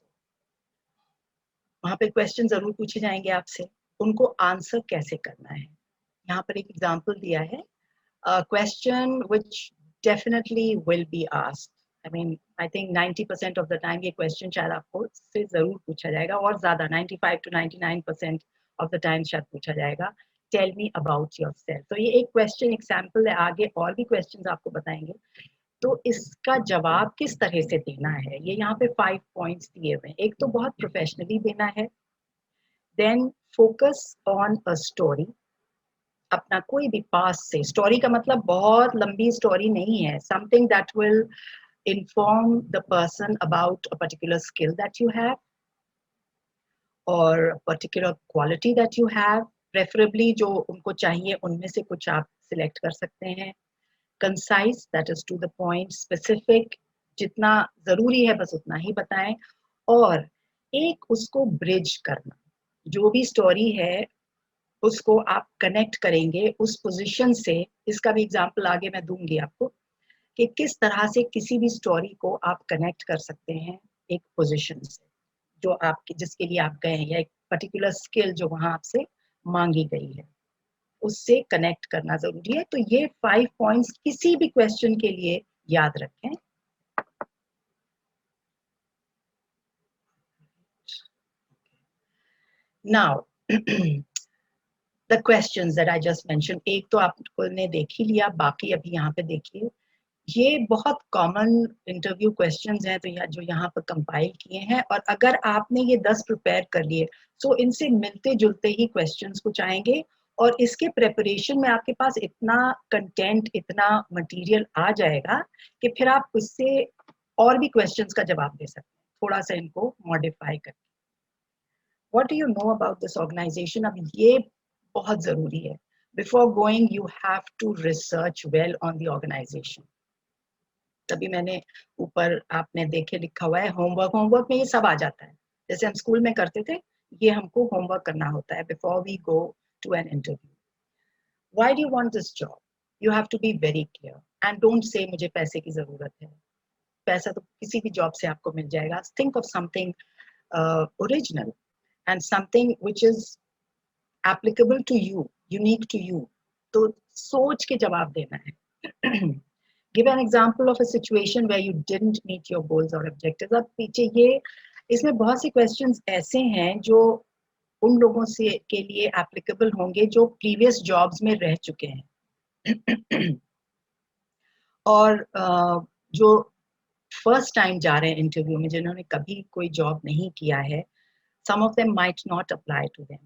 वहां पे क्वेश्चन जरूर पूछे जाएंगे आपसे, उनको आंसर कैसे करना है. यहाँ पर एक एग्जांपल दिया है, question which definitely will be asked. I mean I think 90% of the time ये क्वेश्चन शायद आपको से जरूर पूछा जाएगा, और ज्यादा 95 to 99% ऑफ द टाइम शायद पूछा जाएगा. Tell me about yourself. तो ये एक क्वेश्चन एग्जांपल है, आगे और भी क्वेश्चंस आपको बताएंगे. तो इसका जवाब किस तरह से देना है, ये यहाँ पे 5 पॉइंट्स दिए हुए हैं. एक तो बहुत प्रोफेशनली देना है. Then focus on a story. अपना कोई भी पास से, स्टोरी का मतलब बहुत लंबी स्टोरी नहीं है, something that will inform the person about a particular skill that you have or a particular quality that you have. Preferably जो उनको चाहिए उनमें से कुछ आप सिलेक्ट कर सकते हैं. Concise, that is to the point, specific, जितना जरूरी है बस उतना ही बताएं. और एक उसको ब्रिज करना, जो भी स्टोरी है उसको आप कनेक्ट करेंगे उस पोजीशन से. इसका भी एग्जांपल आगे मैं दूंगी आपको कि किस तरह से किसी भी स्टोरी को आप कनेक्ट कर सकते हैं एक पोजीशन से जो आपके, जिसके लिए आप गए हैं, या एक पर्टिकुलर स्किल जो वहां आपसे मांगी गई है, उससे कनेक्ट करना जरूरी है. तो ये 5 पॉइंट्स किसी भी क्वेश्चन के लिए याद रखें. Now the questions that I just mention, एक तो आपको ने देख ही लिया, बाकी अभी यहाँ पे देखिए. ये बहुत कॉमन इंटरव्यू क्वेश्चंस हैं तो जो यहाँ पर कंपाइल किए हैं, और अगर आपने ये 10 प्रिपेयर कर लिए, सो इनसे मिलते जुलते ही क्वेश्चंस कुछ आएंगे, और इसके प्रेपरेशन में आपके पास इतना कंटेंट, इतना मटेरियल आ जाएगा कि फिर आप उससे और भी क्वेश्चंस का जवाब दे सकते हैं, थोड़ा सा इनको मॉडिफाई करके. What do you know about this organisation? अब ये बहुत जरूरी है. Before going you have to research well on the organisation. तभी मैंने ऊपर आपने देखे लिखा हुआ है होमवर्क. होमवर्क में ये सब आ जाता है, जैसे हम स्कूल में करते थे, ये हमको होमवर्क करना होता है before we go to an interview. Why do you want this job? You have to be very clear and don't say मुझे पैसे की जरूरत है. पैसा तो किसी भी जॉब से आपको मिल जाएगा. Think of something original and something which is applicable to you, unique to you. तो सोच के जवाब देना है. Give an example of a situation where you didn't meet your goals or objectives. अब पीछे ये, इसमें बहुत से questions ऐसे हैं जो उन लोगों से के लिए applicable होंगे जो previous jobs में रह चुके हैं और जो first time जा रहे हैं interview में, जिन्होंने कभी कोई job नहीं किया है, some of them might not apply to them.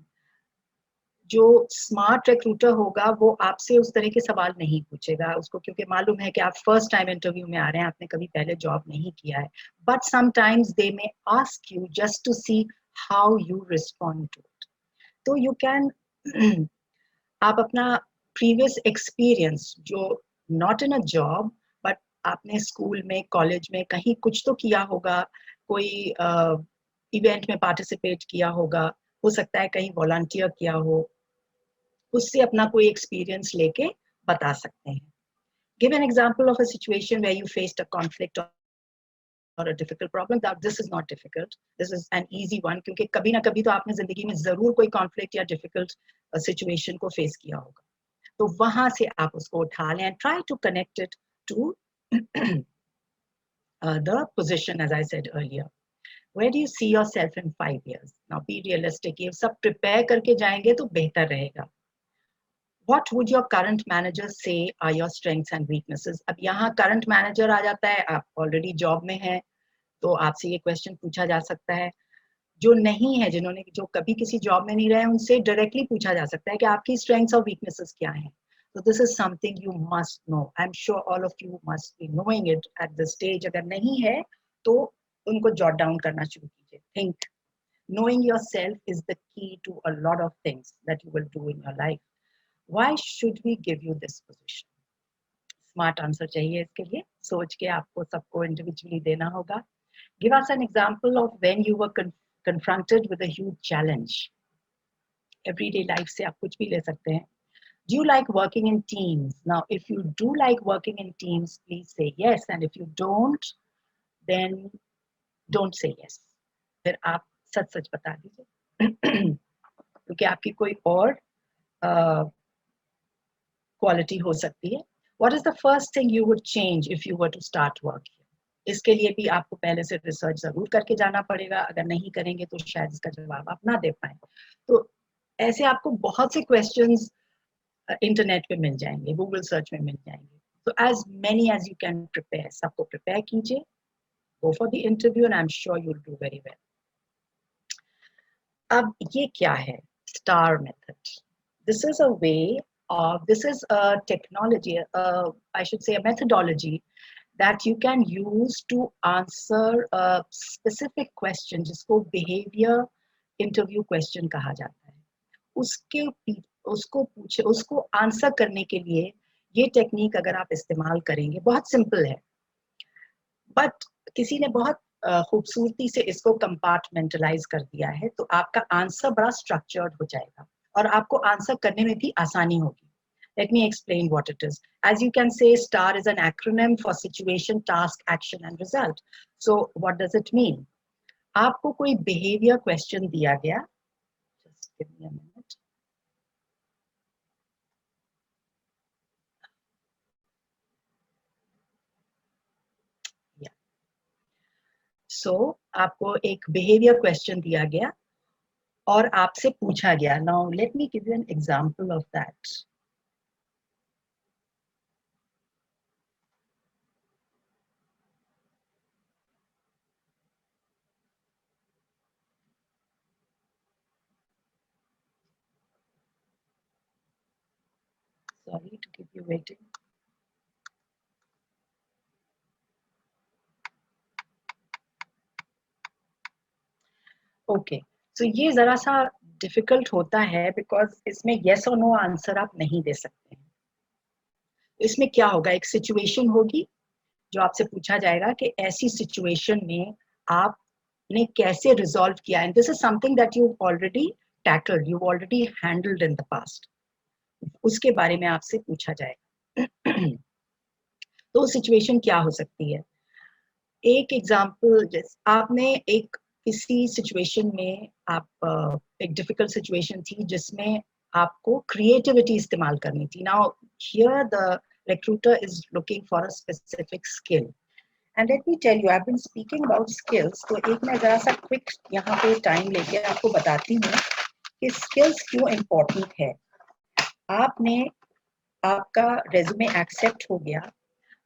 जो स्मार्ट रिक्रूटर होगा वो आपसे उस तरह के सवाल नहीं पूछेगा उसको, क्योंकि मालूम है कि आप फर्स्ट टाइम इंटरव्यू में आ रहे हैं, आपने कभी पहले जॉब नहीं किया है. But sometimes they may ask you just to see how you respond to it. So you can आप अपना प्रीवियस एक्सपीरियंस जो not in a job but आपने स्कूल में कॉलेज में कहीं कुछ तो किया होगा, कोई इवेंट में पार्टिसिपेट किया होगा, हो सकता है कहीं वॉलंटियर किया हो, उससे अपना कोई एक्सपीरियंस लेके बता सकते हैं. Give an example of a situation where you faced a conflict or a difficult problem. That this is not difficult. This is an easy one क्योंकि कभी ना कभी तो आपने जिंदगी में जरूर कोई conflict या difficult situation को face किया होगा. तो वहां से आप उसको उठा लें and try to connect it to the position as I said earlier. Where do you see yourself in 5 years? Now be realistic. ये सब prepare करके जाएंगे तो बेहतर रहेगा. What would your current manager say are your strengths and weaknesses? अब यहाँ current manager आ जाता है, आप already job में हैं, तो आपसे ये question पूछा जा सकता है. जो नहीं है, जिन्होंने जो कभी किसी job में नहीं रहे, उनसे directly पूछा जा सकता है कि आपकी strengths और weaknesses क्या हैं. So this is something you must know. I'm sure all of you must be knowing it at this stage. अगर नहीं है, तो उनको jot down करना शुरू कीजिए. Think. Knowing yourself is the key to a lot of things that you will do in your life. Why should we give you this position? Smart answer चाहिए इसके लिए, सोच के आपको सबको individually देना होगा. Give us an example of when you were confronted with a huge challenge. Everyday life से आप कुछ भी ले सकते हैं. Do you like working in teams? Now, if you do like working in teams, please say yes. And if you don't, then don't say yes. फिर आप सच सच बता दीजिए. क्योंकि आपकी कोई और quality हो सकती है. What is the first thing you would change if you were to start work here? इसके लिए भी आपको पहले से रिसर्च जरूर करके जाना पड़ेगा. अगर नहीं करेंगे तो शायद इसका जवाब आप ना दे पाए. तो ऐसे आपको बहुत से क्वेश्चंस इंटरनेट पे मिल जाएंगे, गूगल सर्च में मिल जाएंगे. तो as many as you can prepare, सबको प्रिपेयर कीजिए. Go for the interview and I'm sure you'll do very well. अब ये क्या है? Star method. This is a way this is a technology, I should say a methodology that you can use to answer a specific question, जिसको behavior interview question कहा जाता है. उसको answer करने के लिए ये टेक्निक अगर आप इस्तेमाल करेंगे, बहुत सिंपल है, बट किसी ने बहुत खूबसूरती से इसको कंपार्टमेंटलाइज कर दिया है, तो आपका आंसर बड़ा स्ट्रक्चर्ड हो जाएगा और आपको आंसर करने में भी आसानी होगी. Let me explain what it is. As you can say, STAR is an acronym for situation, task, action and result. So what does it mean? आपको कोई behavior question दिया गया. Just give me a minute. Yeah. So आपको एक behavior question दिया गया और आपसे पूछा गया. Now let me give you an example of that. Sorry to keep you waiting. Okay, so ये जरा सा डिफिकल्ट होता है बिकॉज इसमें yes और no आंसर आप नहीं दे सकते हैं. इसमें क्या होगा, एक सिचुएशन होगी जो आपसे पूछा जाएगा कि ऐसी सिचुएशन में आपने कैसे रिजॉल्व किया. And this is something that you already tackled, you already handled in the past. उसके बारे में आपसे पूछा जाएगा. तो सिचुएशन क्या हो सकती है? एक एग्जांपल, आपने एक किसी सिचुएशन में आप एक डिफिकल्ट सिचुएशन थी जिसमें आपको क्रिएटिविटी इस्तेमाल करनी थी. Now here the recruiter is looking for a specific skill. And let me tell you, I've been speaking about skills. तो एक मैं जरा सा क्विक यहाँ पे टाइम लेके आपको बताती हूँ कि स्किल्स क्यों इम्पोर्टेंट है. आपका रेज्यूमे एक्सेप्ट हो गया,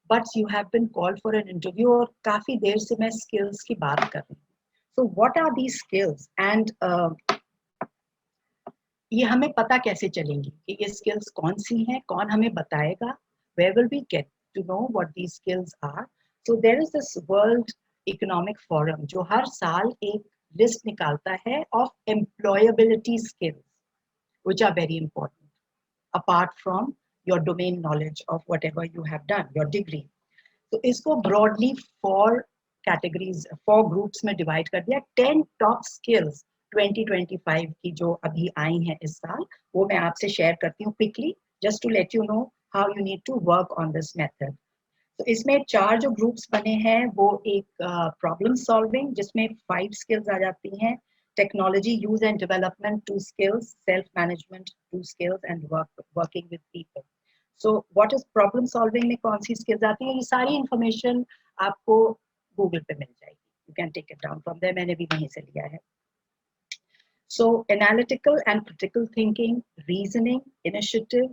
but you have been called for an interview और काफी देर से मैं skills की बात कर रही हूँ. So what are these skills? And ये हमें पता कैसे चलेंगी कि ये स्किल्स कौन सी हैं, कौन हमें बताएगा, where will we get to know what these skills are? So there is this World Economic Forum जो हर साल एक लिस्ट निकालता है of employability skills which are very important apart from your domain knowledge of whatever you have done, your degree. तो इसको broadly four categories, four groups में divide कर दिया. 10 top skills 2025 की जो अभी आई हैं इस साल, वो मैं आपसे शेयर करती हूँ quickly, just to let you know how you need to work on this method. तो इसमें 4 जो ग्रुप्स बने हैं वो एक प्रॉब्लम सॉल्विंग जिसमें 5 स्किल्स आ जाती हैं, technology use and development 2 skills, self management 2 skills and working with people. So what is problem solving में कौन सी स्किल्स आती हैं, ये सारी इंफॉर्मेशन आपको गूगल पे मिल जाएगी. You can take it down from there, मैंने भी वहीं से लिया है. So analytical and critical thinking, reasoning, initiative,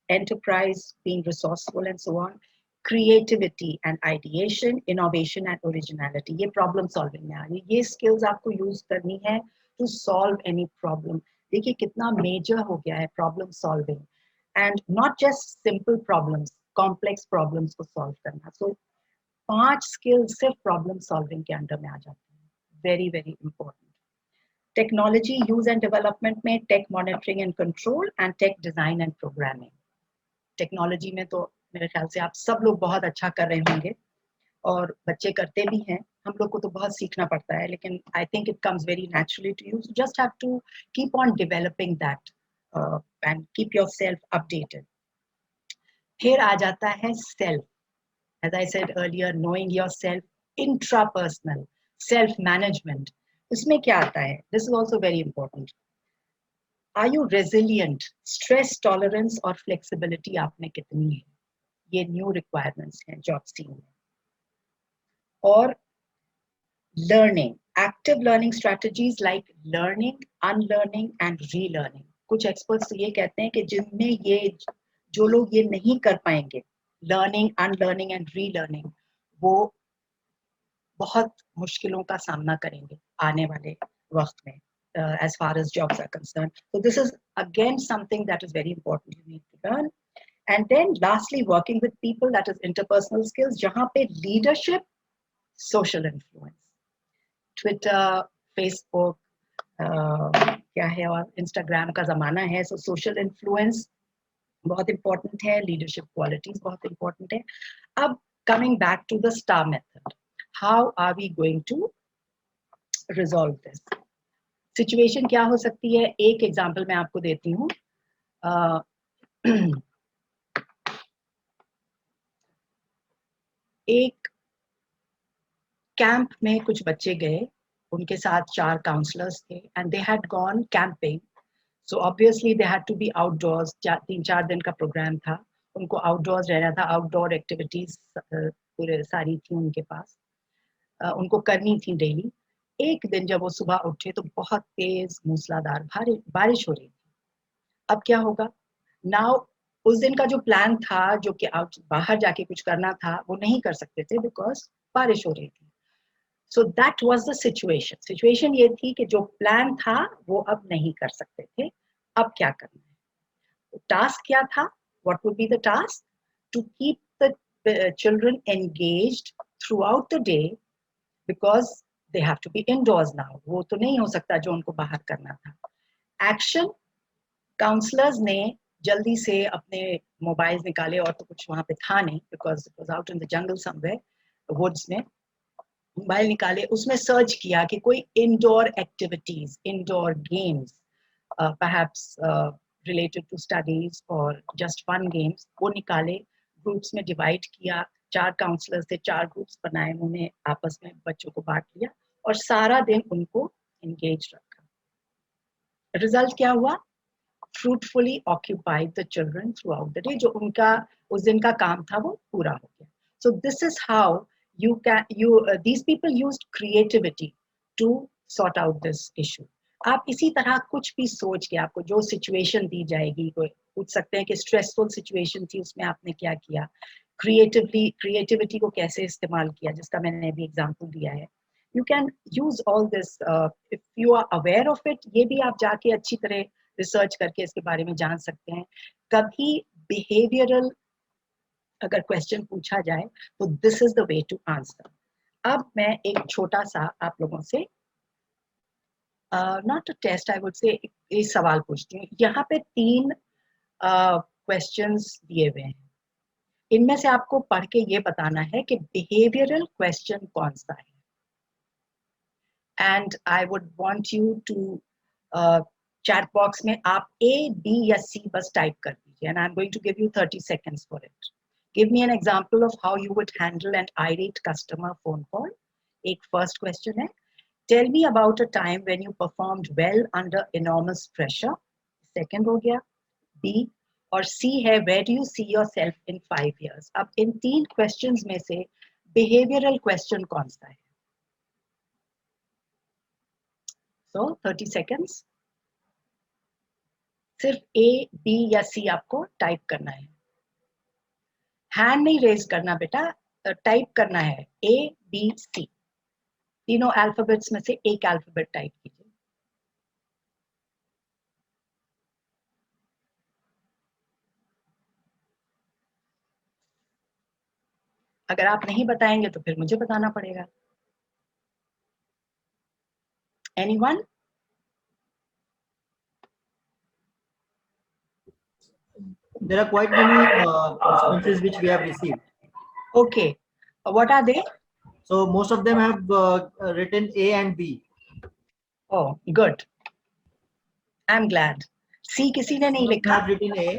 enterprise, being resourceful and so on, creativity and ideation, innovation and originality. ये problem solving में आ रही है. ये skills आपको use करनी है to solve any problem. देखिए कितना major हो गया है problem solving, and not just simple problems, complex problems को solve करना. So 5 skills सिर्फ problem solving के अंदर में आ जाते हैं. Very very important. Technology use and development में tech monitoring and control and tech design and programming. Technology में तो मेरे ख्याल से आप सब लोग बहुत अच्छा कर रहे होंगे और बच्चे करते भी हैं. हम लोग को तो बहुत सीखना पड़ता है, लेकिन I think it comes very naturally to you. Just have to keep on developing that and keep yourself updated. फिर आ जाता है self. As I said earlier, knowing yourself, intrapersonal self management. इसमें क्या आता है? This is also very important. Are you resilient? Stress tolerance और flexibility आप में कितनी है? ये न्यू रिक्वायरमेंट्स हैं जॉब सीन में. और learning, active learning strategies like learning, unlearning and relearning. कुछ एक्सपर्ट्स ये कहते हैं कि जिनमें ये जो लोग ये नहीं कर पाएंगे, लर्निंग, अनलर्निंग एंड रीलर्निंग, वो बहुत मुश्किलों का सामना करेंगे आने वाले वक्त में as far as jobs are concerned. So this is again something that is very important you need to learn. And then lastly, working with people, that is interpersonal skills, जहाँ पे leadership, social influence, Twitter, Facebook, क्या है, और Instagram का ज़माना है. So social influence बहुत important है, leadership qualities बहुत important है. अब coming back to the STAR method, how are we going to resolve this? Situation क्या हो सकती है? एक एग्जाम्पल मैं आपको देती हूँ. एक कैंप में कुछ बच्चे गए, उनके साथ 4 काउंसलर्स थे and they had gone camping. So obviously they had to be outdoors. 3-4 दिन का प्रोग्राम था, उनको आउटडोर्स रहना था. आउटडोर एक्टिविटीज पूरे सारी थी उनके पास, उनको करनी थी डेली. एक दिन जब वो सुबह उठे तो बहुत तेज मूसलाधार बारिश हो रही थी. अब क्या होगा? नाउ उस दिन का जो प्लान था, जो कि बाहर जाके कुछ करना था, वो नहीं कर सकते थे बिकॉज बारिश हो रही थी. So that was the situation. Situation ये थी कि जो प्लान था वो अब नहीं कर सकते थे. अब क्या करना है? टास्क क्या था? What would be the task? To keep the children engaged throughout the day because they have to be indoors now. वो तो नहीं हो सकता जो उनको बाहर करना था. एक्शन, काउंसलर्स ने जल्दी से अपने मोबाइल्स निकाले, और तो कुछ वहाँ पे था नहीं because it was out in the jungle somewhere, woods में. मोबाइल निकाले, उसमें सर्च किया कि कोई indoor activities, indoor games, perhaps related to studies or just fun games, वो निकाले. ग्रुप्स में डिवाइड किया. 4 काउंसलर्स थे, 4 ग्रुप्स बनाए, उन्हें आपस में बच्चों को बांट लिया और सारा दिन उनको एंगेज रखा. रिजल्ट क्या हुआ? Fruitfully occupied the children through out the day. जो उनका उस दिन का काम था वो पूरा हो गया. So this is how these people used creativity to sort out this issue. आप इसी तरह कुछ भी सोच के, आपको जो सिचुएशन दी जाएगी, कोई पूछ सकते हैं कि स्ट्रेसफुल सिचुएशन थी, उसमें आपने क्या किया, क्रिएटिविटी को कैसे इस्तेमाल किया, जिसका मैंने अभी एग्जांपल दिया है. You can use all this if you are aware of it. ये भी आप जाके अच्छी तरह रिसर्च करके इसके बारे में जान सकते हैं। कभी बिहेवियरल अगर क्वेश्चन पूछा जाए तो this is the way to answer. अब मैं एक छोटा सा आप लोगों से not a test I would say एक सवाल पूछती हूँ। यहाँ पे 3 क्वेश्चंस दिए हुए हैं, इनमें से आपको पढ़ के ये बताना है कि बिहेवियरल क्वेश्चन कौन सा है। And I would want you to chat box में आप A, B या C बस टाइप कर दीजिए, and I am going to give you 30 seconds for it. Give me an example of how you would handle an irate customer phone call. एक first question है, tell me about a time when you performed well under enormous pressure। Second हो गया B, और C है where do you see yourself in 5 years। अब इन 3 questions में से behavioural question कौन सा है? So 30 seconds, सिर्फ A, B या C आपको टाइप करना है। हैंड नहीं रेज करना बेटा, टाइप करना है A, B, C। तीनों अल्फाबेट्स में से एक अल्फाबेट टाइप कीजिए। अगर आप नहीं बताएंगे तो फिर मुझे बताना पड़ेगा। Anyone? There are quite many responses which we have received. Okay, what are they? So most of them have written A and B. Oh, good. I'm glad. C किसी ने नहीं Some लिखा? have written A.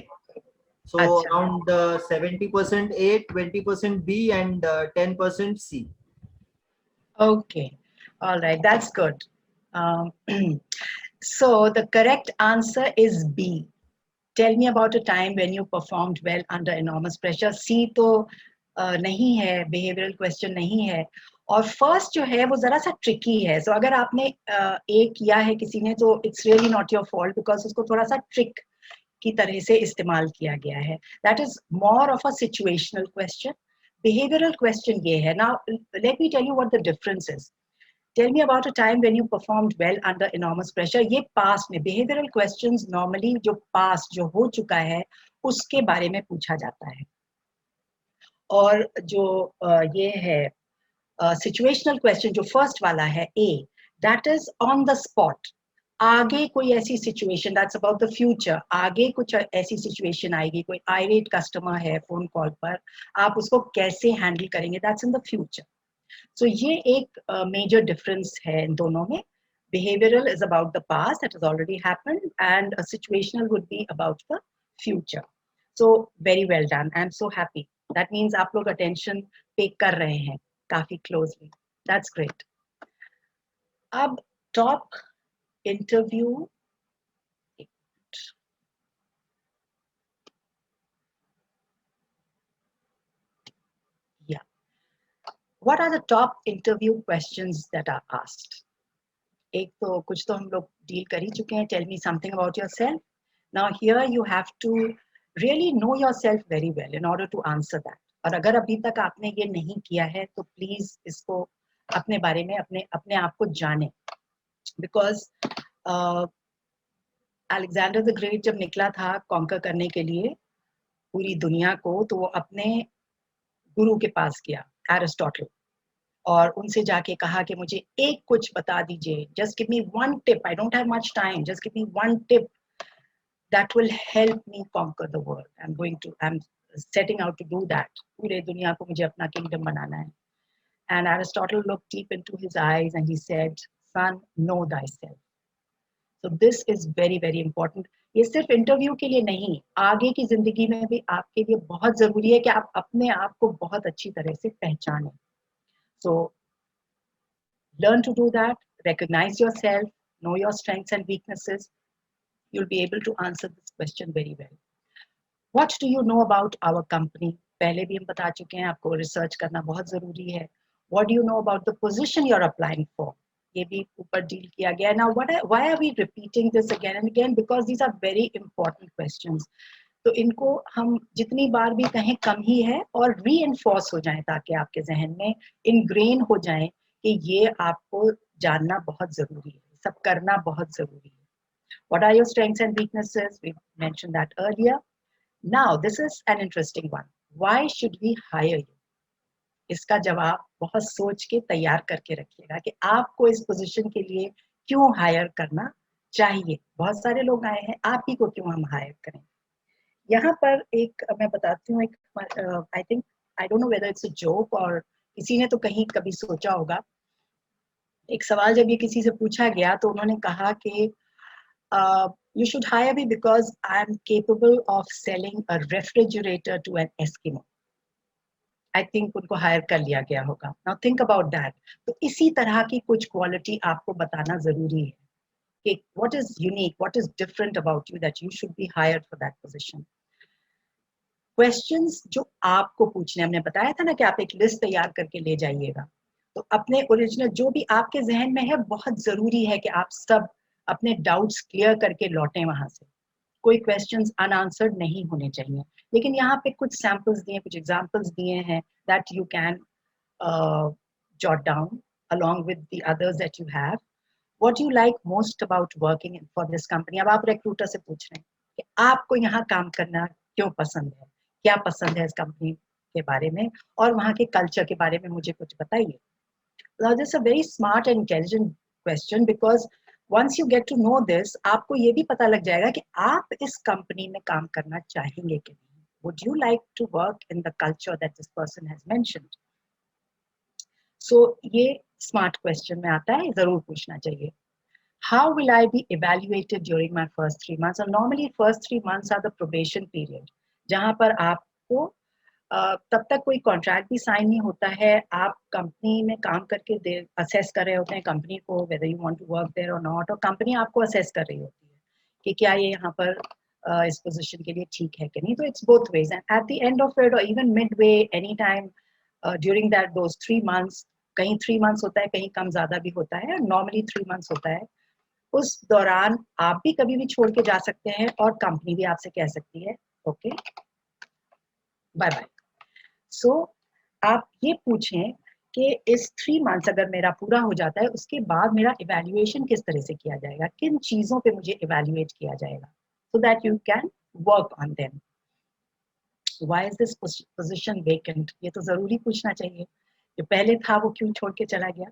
So अच्छा, around 70% A, 20% B, and 10% C. okay, all right, that's good. Um, so the correct answer is B. Tell me about a time when you performed well under enormous pressure। C तो नहीं है, behavioral question नहीं है। और first जो है वो जरा सा ट्रिकी है। सो अगर आपने A किया है किसी ने तो it's really not your fault, because उसको थोड़ा सा ट्रिक की तरह से इस्तेमाल किया गया है। That is more of a situational question. Behavioural question ये है। Now let me tell you what the difference is. Tell me about a time when you performed well under enormous pressure. ये पास्ट में, behavioural questions normally जो past जो हो चुका है उसके बारे में पूछा जाता है। और जो ये है सिचुएशनल क्वेश्चन जो फर्स्ट वाला है A, that is on the spot. आगे कोई ऐसी situation, that's about the future, आगे कुछ ऐसी सिचुएशन आएगी, कोई आयरेट कस्टमर है फोन कॉल पर, आप उसको कैसे हैंडल करेंगे, दैट्स इन द फ्यूचर। सो ये एक मेजर डिफरेंस है इन दोनों में। Behavioral is about the past that has already happened, and a situational would be about the future. So very well done. I'm so happy. That means आप लोग attention pay कर रहे हैं काफी closely. That's great. अब top interview. Yeah. What are the top interview questions that are asked? एक तो कुछ तो हम लोग डील कर ही चुके हैं। Tell me something about yourself. Now here you have to really know yourself very well in order to answer that. और अगर अभी तक आपने ये नहीं किया है तो प्लीज इसको अपने बारे में अपने आप को जाने। बिकॉज अलेक्जेंडर द ग्रेट जब निकला था कॉन्कर करने के लिए पूरी दुनिया को, तो वो अपने गुरु के पास गया, एरिस्टोटल, और उनसे जाके कहा कि मुझे एक कुछ बता दीजिए, just give me one tip, I don't have much time, just give me one tip that will help me conquer the world. I am setting out to do that. पूरे दुनिया को मुझे अपना किंगडम बनाना है। And Aristotle looked deep into his eyes and he said, son, know thyself. So this is very very important. ये सिर्फ interview के लिए नहीं, आगे की जिंदगी में भी आपके लिए बहुत जरूरी है कि आप अपने आप को बहुत अच्छी तरह से पहचानें। So learn to do that, recognize yourself, know your strengths and weaknesses. You'll be able to answer this question very well. What do you know about our company? पहले भी हम बता चुके हैं, आपको रिसर्च करना बहुत जरूरी है। What do you know about the position you're applying for? ये भी ऊपर डील किया गया है। Now, why are we repeating this again and again? Because these are very important questions. तो इनको हम जितनी बार भी कहें कम ही है, और reinforce हो जाए ताकि आपके जहन में ingrain हो जाए कि ये आपको जानना बहुत जरूरी है, सब करना बहुत जरूरी है। What are your strengths and weaknesses? We mentioned that earlier. Now, this is an interesting one. Why should we hire you? इसका जवाब बहुत सोच के तैयार करके रखिएगा कि आपको इस पोजीशन के लिए क्यों हायर करना चाहिए. बहुत सारे लोग आए हैं, आप ही को क्यों हम हायर करें. यहाँ पर एक मैं बताती हूँ, एक I think, I don't know whether it's a joke और किसी ने तो कहीं कभी सोचा होगा. एक सवाल जब ये किसी से पूछा गया तो उन्होंने कहा कि you should hire me because I am capable of selling a refrigerator to an Eskimo. I think उनको हायर कर लिया गया होगा. Now think about that. तो इसी तरह की कुछ क्वालिटी आपको बताना जरूरी है कि what is unique, what is different about you that you should be hired for that position. Questions जो आपको पूछने, हमने बताया था ना कि आप एक लिस्ट तैयार करके ले जाइएगा. तो अपने ओरिजिनल जो भी आपके जहन में है, बहुत जरूरी है कि आप सब अपने डाउट्स क्लियर करके लौटें वहां से. कोई क्वेश्चंस अनआंसर्ड नहीं होने चाहिए. लेकिन यहाँ पे कुछ सैम्पल्स दिए, कुछ एग्जांपल्स दिए हैं that you can jot down along with the others that you have. What do you like most about working for this company? अब आप रिक्रूटर से पूछ रहे हैं कि आपको यहाँ काम करना क्यों पसंद है, क्या पसंद है इस कंपनी के बारे में, और वहाँ के कल्चर के बारे में मुझे कुछ बताइए. Now, this is a very smart and intelligent question because once you get to know this, आपको ये भी पता लग जाएगा कि आप इस कंपनी में काम करना चाहेंगे कि नहीं. Would you like to work in the culture that this person has mentioned? So ये smart question में आता है, जरूर पूछना चाहिए. How will I be evaluated during my first 3 months? And normally first 3 months are the probation period, जहाँ पर आपको तब तक कोई कॉन्ट्रैक्ट भी साइन नहीं होता है. आप कंपनी में काम करके असेस कर रहे होते हैं कंपनी को, whether you want to work there और नॉट, और कंपनी आपको असेस कर रही होती है कि क्या ये यहाँ पर इस पोजीशन के लिए ठीक है कि नहीं. तो it's both ways, and at the end of it और even mid way, any time during that those 3 months, कहीं 3 months होता है, कहीं कम ज्यादा भी होता है, नॉर्मली 3 months होता है. उस दौरान आप भी कभी भी छोड़ के जा सकते हैं और कंपनी भी आपसे कह सकती है ओके बाय बाय. सो आप ये पूछें कि इस 3 months अगर मेरा पूरा हो जाता है, उसके बाद मेरा इवैल्यूएशन किस तरह से किया जाएगा, किन चीजों पे मुझे इवैल्यूएट किया जाएगा, so that you can work on them. Why is this position vacant, ये तो जरूरी पूछना चाहिए. जो पहले था वो क्यों छोड़ के चला गया,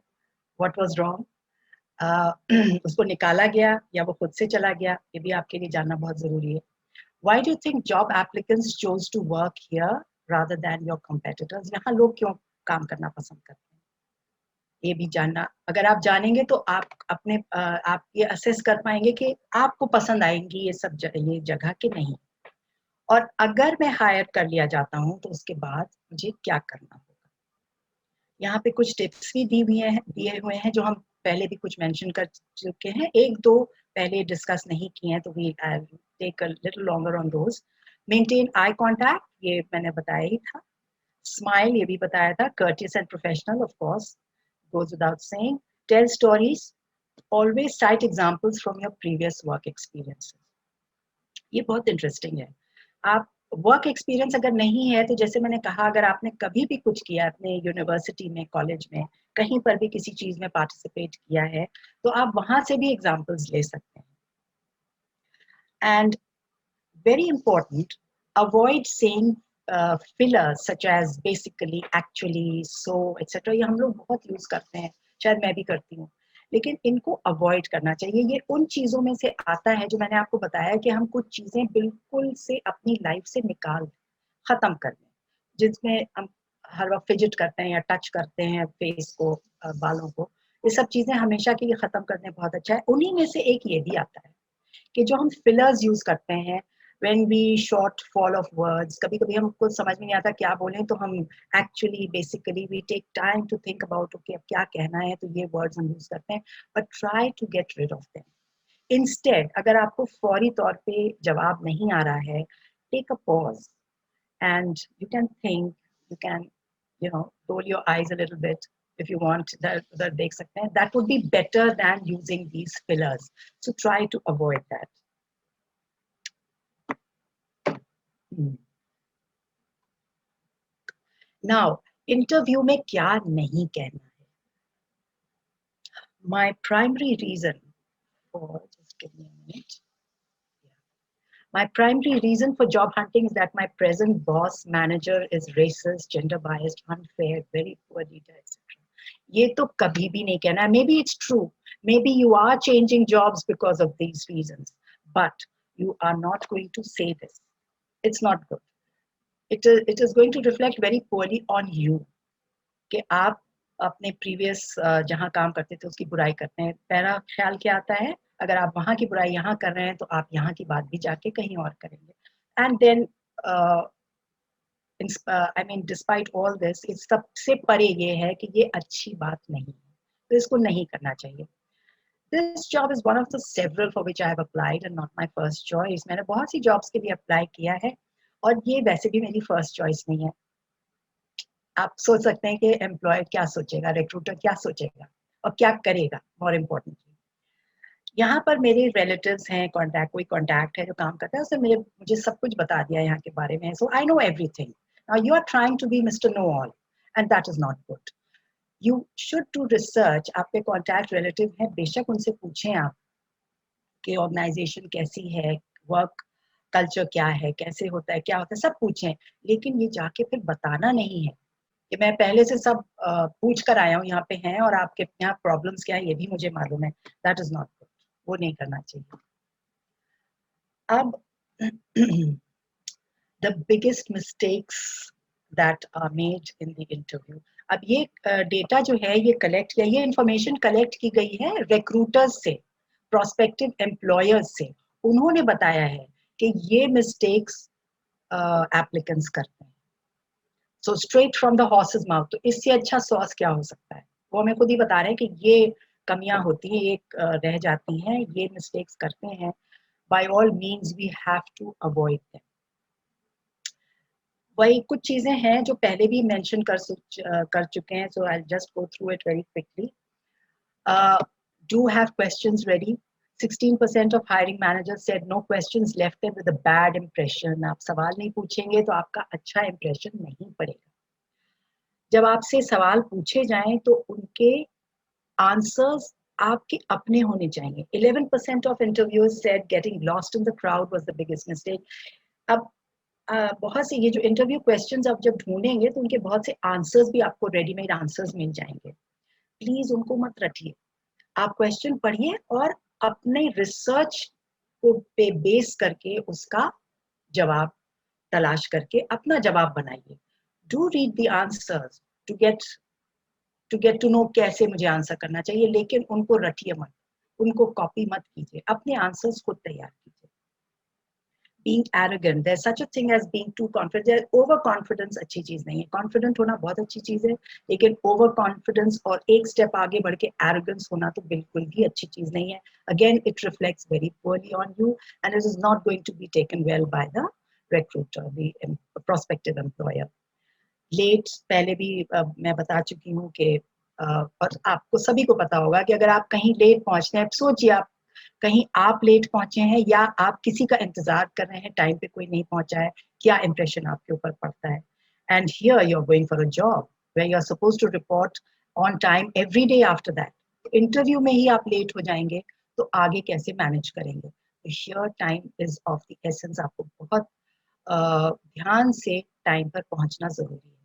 व्हाट वाज रॉन्ग, उसको निकाला गया या वो खुद से चला गया, ये भी आपके लिए जानना बहुत जरूरी है. Why do you think job applicants chose to work here rather than your competitors? यहाँ लोग क्यों काम करना पसंद करते हैं, ये भी जानना. अगर आप जानेंगे तो आप अपने आप ये असेस कर पाएंगे कि आपको पसंद आएंगी ये सब ये जगह के नहीं. और अगर मैं हायर कर लिया जाता हूँ तो उसके बाद मुझे क्या करना होगा. यहाँ पे कुछ टिप्स भी दिए हुए हैं जो हम पहले भी कुछ मेंशन कर चुके हैं, एक दो पहले डिस्कस नहीं किए हैं, तो we take a little longer on those. Maintain eye contact, ये मैंने बताया ही था. स्माइल, ये भी बताया था. Courteous and professional, of course, goes without saying. Tell stories. Always cite examples from your previous work experiences. ये बहुत इंटरेस्टिंग है. आप वर्क एक्सपीरियंस अगर नहीं है तो जैसे मैंने कहा, अगर आपने कभी भी कुछ किया अपने यूनिवर्सिटी में, कॉलेज में, कहीं पर भी किसी चीज में पार्टिसिपेट किया है, तो आप वहां से भी एग्जांपल्स ले सकते हैं. And very important, avoid saying fillers such as basically, actually, so etcetera. ये हम लोग बहुत यूज करते हैं, शायद मैं भी करती हूँ, लेकिन इनको अवॉइड करना चाहिए. ये उन चीजों में से आता है जो मैंने आपको बताया कि हम कुछ चीजें बिल्कुल से अपनी लाइफ से निकाल दें, खत्म कर दें, जिसमें हम हर वक्त फिजिट करते हैं या टच करते हैं फेस को, बालों को. ये सब चीजें हमेशा के लिए खत्म कर दें, बहुत अच्छा है. उन्हीं में से एक ये भी आता है कि जो हम फिलर्स यूज करते हैं, when we short fall of words, कभी कभी हमको समझ में नहीं आता क्या बोलें, तो हम actually basically we take time to think about okay अब क्या कहना है, तो ये words हम यूज करते हैं, but try to get rid of them. Instead, अगर आपको फौरी तौर पे जवाब नहीं आ रहा है, take a pause and you can think, you can roll your eyes a little bit if you want, that देख सकते हैं. That would be better than using these fillers, so try to avoid that. Now, interview में क्या नहीं कहना है. My primary reason for, just give me a minute. My primary reason for job hunting is that my present boss manager is racist, gender biased, unfair, very poor leader, etc. ये तो कभी भी नहीं कहना है. Maybe it's true. Maybe you are changing jobs because of these reasons, but you are not going to say this. It's not good. It is going to reflect very poorly on you. कि आप अपने previous जहाँ काम करते थे उसकी बुराई करते हैं. पहला ख्याल क्या आता है, अगर आप वहाँ की बुराई यहाँ कर रहे हैं तो आप यहाँ की बात भी जाके कहीं और करेंगे. And then I mean despite all this, इस सबसे परे ये है कि ये अच्छी बात नहीं है, तो इसको नहीं करना चाहिए. This job is one of the several for which I have applied and not my first choice. मैंने बहुत सी जॉब्स के लिए अप्लाई किया है और ये वैसे भी मेरी फर्स्ट चॉइस नहीं है. आप सोच सकते हैं कि एम्प्लॉयर क्या सोचेगा, रिक्रूटर क्या सोचेगा और क्या करेगा. मोर इम्पोर्टेंटली यहाँ पर मेरे रिलेटिव्स हैं, कोई कॉन्टैक्ट है जो काम करता है, उसने मुझे सब कुछ बता दिया यहाँ के बारे में. So I know everything. Now you are trying to be mister know all and that is not good. You should do research. आपके कॉन्टैक्ट रिलेटिव हैं, बेशक उनसे पूछें आप कि ऑर्गेनाइजेशन कैसी है, वर्क कल्चर क्या है, कैसे होता है, क्या होता है, सब पूछें. लेकिन ये जाके फिर बताना नहीं है कि मैं पहले से सब पूछ कर आया हूँ, यहाँ पे हैं और आपके यहाँ प्रॉब्लम्स क्या है ये भी मुझे मालूम है. That is not good. वो नहीं करना चाहिए. अब the biggest mistakes that are made in the interview. अब ये डेटा जो है ये कलेक्ट किया, ये इंफॉर्मेशन कलेक्ट की गई है रिक्रूटर्स से, प्रोस्पेक्टिव एम्प्लॉयर्स से. उन्होंने बताया है कि ये मिस्टेक्स एप्लीकेंट्स करते हैं. So straight from the horses mouth. तो इससे अच्छा सॉस क्या हो सकता है. वो हमें खुद ही बता रहे हैं कि ये कमियां होती हैं, ये रह जाती हैं, ये मिस्टेक्स करते हैं. By all means we have to avoid them. वही कुछ चीजें हैं जो पहले भी मेंशन कर चुके हैं. So I just go through it very quickly. Do have questions ready. 16% of hiring managers said no questions left them with a bad impression. आप सवाल नहीं पूछेंगे तो आपका अच्छा impression नहीं पड़ेगा. जब आपसे सवाल पूछे जाएं तो उनके आंसर्स आपके अपने होने चाहिए. 11% of interviewers said getting lost in the crowd was the biggest mistake. अब बहुत से ये जो इंटरव्यू क्वेश्चंस आप जब ढूंढेंगे तो उनके बहुत से आंसर्स भी आपको रेडीमेड आंसर्स मिल जाएंगे. प्लीज उनको मत रटिए. आप क्वेश्चन पढ़िए और अपने रिसर्च को पे बेस करके उसका जवाब तलाश करके अपना जवाब बनाइए. Do read the answers to get to know कैसे मुझे आंसर करना चाहिए, लेकिन उनको रटिए मत, उनको कॉपी मत कीजिए, अपने आंसर्स खुद तैयार कीजिए. Being arrogant, there's such a thing as being too confident. Overconfidence अच्छी चीज नहीं है. Confident होना बहुत अच्छी चीज है, लेकिन overconfidence और एक step आगे बढ़ के arrogance होना तो बिल्कुल भी अच्छी चीज नहीं है. Again, it reflects very poorly on you and it is not going to be taken well by the recruiter, the prospective employer. Late पहले भी मैं बता चुकी हूँ कि और आपको सभी को पता होगा कि अगर आप कहीं लेट पहुंचते हैं, सोचिए आप कहीं आप लेट पहुंचे हैं या आप किसी का इंतजार कर रहे हैं, टाइम पे कोई नहीं पहुंचा है, क्या इंप्रेशन आपके ऊपर पड़ता है. And here you are going for a job where you are supposed to report on time every day after that. Interview में ही आप लेट हो जाएंगे तो आगे कैसे मैनेज करेंगे. Here time is of the essence. आपको बहुत ध्यान से टाइम पर पहुंचना जरूरी है.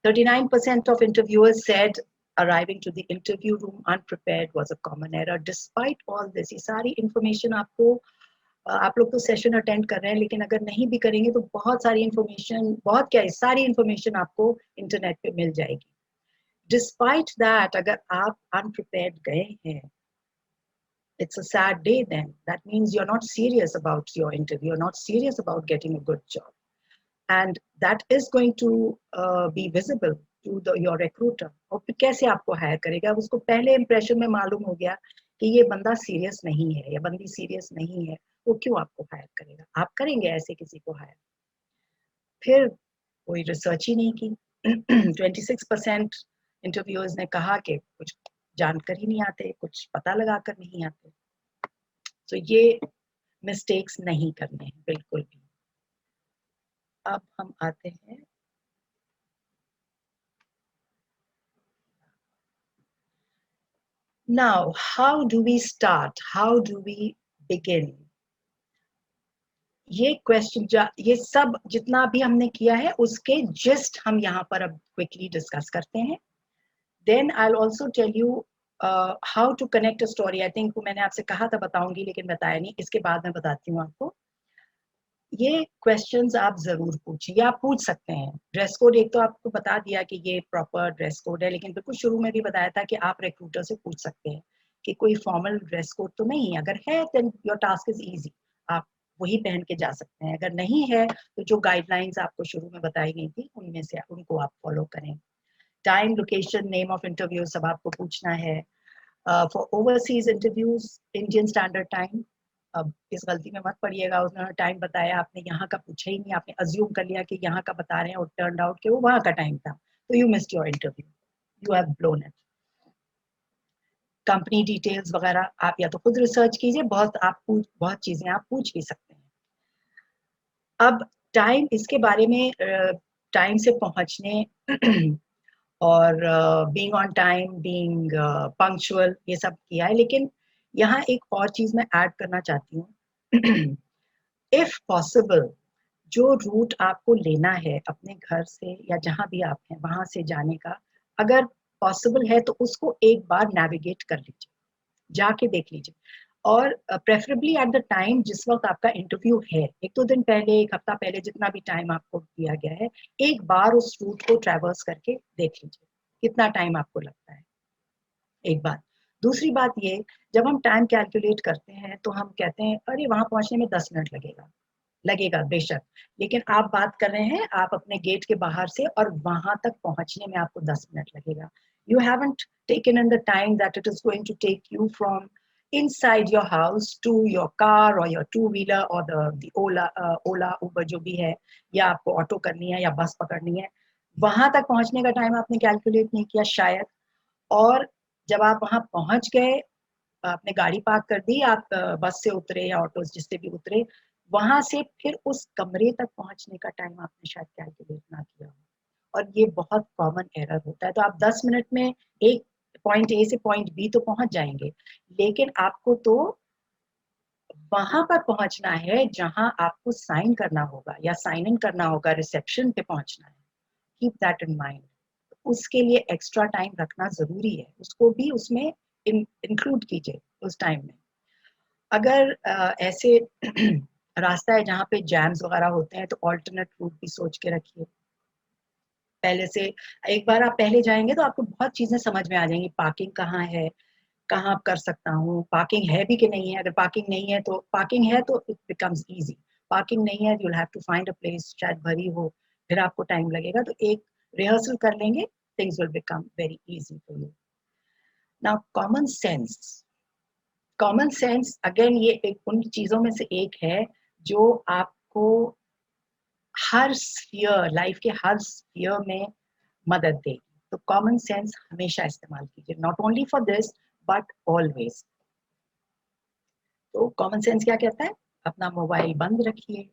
39% of interviewers said arriving to the interview room unprepared was a common error. Despite all this, ये सारी information आपको आप लोग तो सेशन अटेंड कर रहे हैं, लेकिन अगर नहीं भी करेंगे तो बहुत सारी इंफॉर्मेशन, बहुत क्या है, सारी इंफॉर्मेशन आपको इंटरनेट पे मिल जाएगी. डिस्पाइट दैट, अगर आप अनप्रिपेयर्ड गए हैं, it's a sad day then. That means you're not serious about your interview, you're not serious about getting a good job. And that is going to be visible to your recruiter. और फिर कैसे आपको higher करेगा. उसको पहले impression में मालूम हो गया कि ये बंदा सीरियस नहीं है या बंदी सीरियस नहीं है, वो क्यों आपको हायर करेगा. आप करेंगे ऐसे किसी को हायर. फिर कोई रिसर्च ही नहीं की. 26% इंटरव्यूअर्स ने कहा कि कुछ जानकर ही नहीं आते, कुछ पता लगा कर नहीं आते. तो ये मिस्टेक्स नहीं करने हैं बिल्कुल भी. अब हम आते हैं now. How do we start? How do we begin? ये क्वेश्चन ये सब जितना भी हमने किया है उसके जिस्ट हम यहाँ पर अब क्विकली डिस्कस करते हैं. Then I will also tell you how to connect a story. I think मैंने आपसे कहा था बताऊंगी लेकिन बताया नहीं, इसके बाद मैं बताती हूँ आपको. ये क्वेश्चंस आप जरूर पूछिए, आप पूछ सकते हैं. ड्रेस कोड एक तो आपको बता दिया कि ये प्रॉपर ड्रेस कोड है, लेकिन बिल्कुल शुरू में भी बताया था कि आप रिक्रूटर से पूछ सकते हैं कि कोई फॉर्मल ड्रेस कोड तो नहीं है. अगर है then your task is easy, आप वही पहन के जा सकते हैं. अगर नहीं है तो जो गाइडलाइंस आपको शुरू में बताई गई थी उनमें से उनको आप फॉलो करें. Time, location, name of interview सब आपको पूछना है. For overseas interviews Indian standard time. अब इस गलती में मत पड़िएगा, उन्होंने टाइम बताया आपने यहाँ का पूछा ही नहीं, आपने अज्यूम कर लिया कि यहाँ का बता रहे हैं और टर्न आउट कि वो वहाँ का टाइम था, तो you missed your interview, you have blown it. Company details वगैरह आप या तो खुद रिसर्च कीजिए, बहुत चीजें आप पूछ भी सकते हैं. अब टाइम, इसके बारे में टाइम से पहुंचने और being on time, being punctual, ये सब किया है. लेकिन यहाँ एक और चीज मैं ऐड करना चाहती हूँ. इफ पॉसिबल, जो रूट आपको लेना है अपने घर से या जहां भी आप हैं वहां से जाने का, अगर पॉसिबल है तो उसको एक बार नेविगेट कर लीजिए, जाके देख लीजिए. और प्रेफरेबली एट द टाइम जिस वक्त आपका इंटरव्यू है, एक दो दिन पहले, एक हफ्ता पहले, जितना भी टाइम आपको दिया गया है, एक बार उस रूट को ट्रैवर्स करके देख लीजिए कितना टाइम आपको लगता है. एक बात. दूसरी बात ये, जब हम टाइम कैलकुलेट करते हैं तो हम कहते हैं अरे वहां पहुंचने में 10 मिनट लगेगा. लगेगा बेशक, लेकिन आप बात कर रहे हैं आप अपने गेट के बाहर से, और वहां तक पहुंचने में आपको 10 मिनट लगेगा. You haven't taken in the time that it is going to take you from inside your house to your car or your two wheeler or the ola uber जो भी है, या आपको ऑटो करनी है या बस पकड़नी है, वहां तक पहुंचने का टाइम आपने कैलकुलेट नहीं किया शायद. और जब आप वहां पहुंच गए, आपने गाड़ी पार्क कर दी, आप बस से उतरे या ऑटो जिससे भी उतरे, वहां से फिर उस कमरे तक पहुंचने का टाइम आपने शायद कैलकुलेट ना किया हो. और ये बहुत कॉमन एरर होता है. तो आप 10 मिनट में एक पॉइंट ए से पॉइंट बी तो पहुंच जाएंगे, लेकिन आपको तो वहां पर पहुंचना है जहां आपको साइन करना होगा या साइन इन करना होगा, रिसेप्शन पे पहुंचना है. Keep that in mind. उसके लिए एक्स्ट्रा टाइम रखना जरूरी है, उसको भी उसमें इंक्लूड कीजिए उस टाइम में. अगर ऐसे रास्ता है जहाँ पे जैम्स वगैरह होते हैं तो ऑल्टरनेट रूट भी सोच के रखिए पहले से. एक बार आप पहले जाएंगे तो आपको बहुत चीजें समझ में आ जाएंगी. पार्किंग कहाँ है, कहाँ कर सकता हूँ, पार्किंग है भी कि नहीं है. अगर पार्किंग नहीं है तो, पार्किंग है तो इट बिकम्स इजी. पार्किंग नहीं है, you have to find a place, शायद भरी हो, फिर आपको टाइम लगेगा. तो एक रिहर्सल कर लेंगे, things will become very easy for you. Now common sense. Common sense again ये एक उन चीजों में से एक है जो आपको हर स्फीयर, लाइफ के हर स्फीयर में मदद देगी. तो कॉमन सेंस हमेशा इस्तेमाल कीजिए, not only for this but always. तो कॉमन सेंस क्या कहता है? अपना मोबाइल बंद रखिए,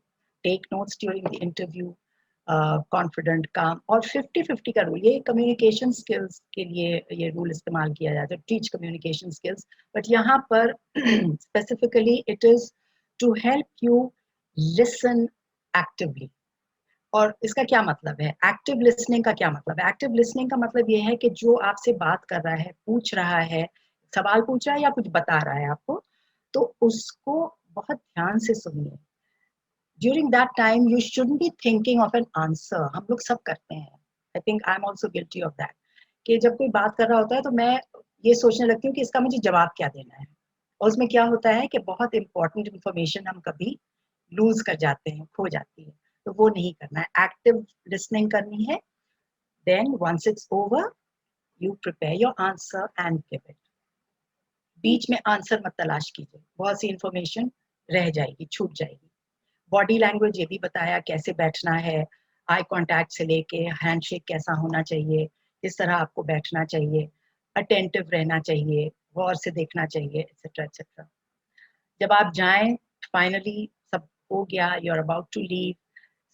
take notes during the interview, confident, calm. और 50-50 का रूल, ये कम्युनिकेशन स्किल्स के लिए ये रूल इस्तेमाल किया जाता है, टीच कम्युनिकेशन स्किल्स. बट यहाँ पर specifically it is to help you listen actively. और इसका क्या मतलब है? एक्टिव लिसनिंग का क्या मतलब है? एक्टिव लिसनिंग का मतलब ये है कि जो आपसे बात कर रहा है, पूछ रहा है, सवाल पूछ रहा है या कुछ बता रहा है आपको, तो उसको बहुत ध्यान से सुनिए. During that time you shouldn't be thinking of an answer. हम लोग सब करते हैं, I think I am also guilty of that, कि जब कोई बात कर रहा होता है तो मैं ये सोचने लगती हूँ कि इसका मुझे जवाब क्या देना है. और उसमें क्या होता है कि बहुत इंपॉर्टेंट इंफॉर्मेशन हम कभी लूज कर जाते हैं, खो जाती है. तो वो नहीं करना है, एक्टिव लिसनिंग करनी है. Then once it's over you prepare your answer and give it. बीच में आंसर मत तलाश कीजिए, बहुत सी इंफॉर्मेशन रह जाएगी, छूट जाएगी. बॉडी लैंग्वेज ये भी बताया कैसे बैठना है, आई कांटेक्ट से लेके हैंडशेक कैसा होना चाहिए, किस तरह आपको बैठना चाहिए, अटेंटिव रहना चाहिए, गौर से देखना चाहिए, एक्सेट्रा एक्सेट्रा. जब आप जाएं, फाइनली सब हो गया, you are about to leave,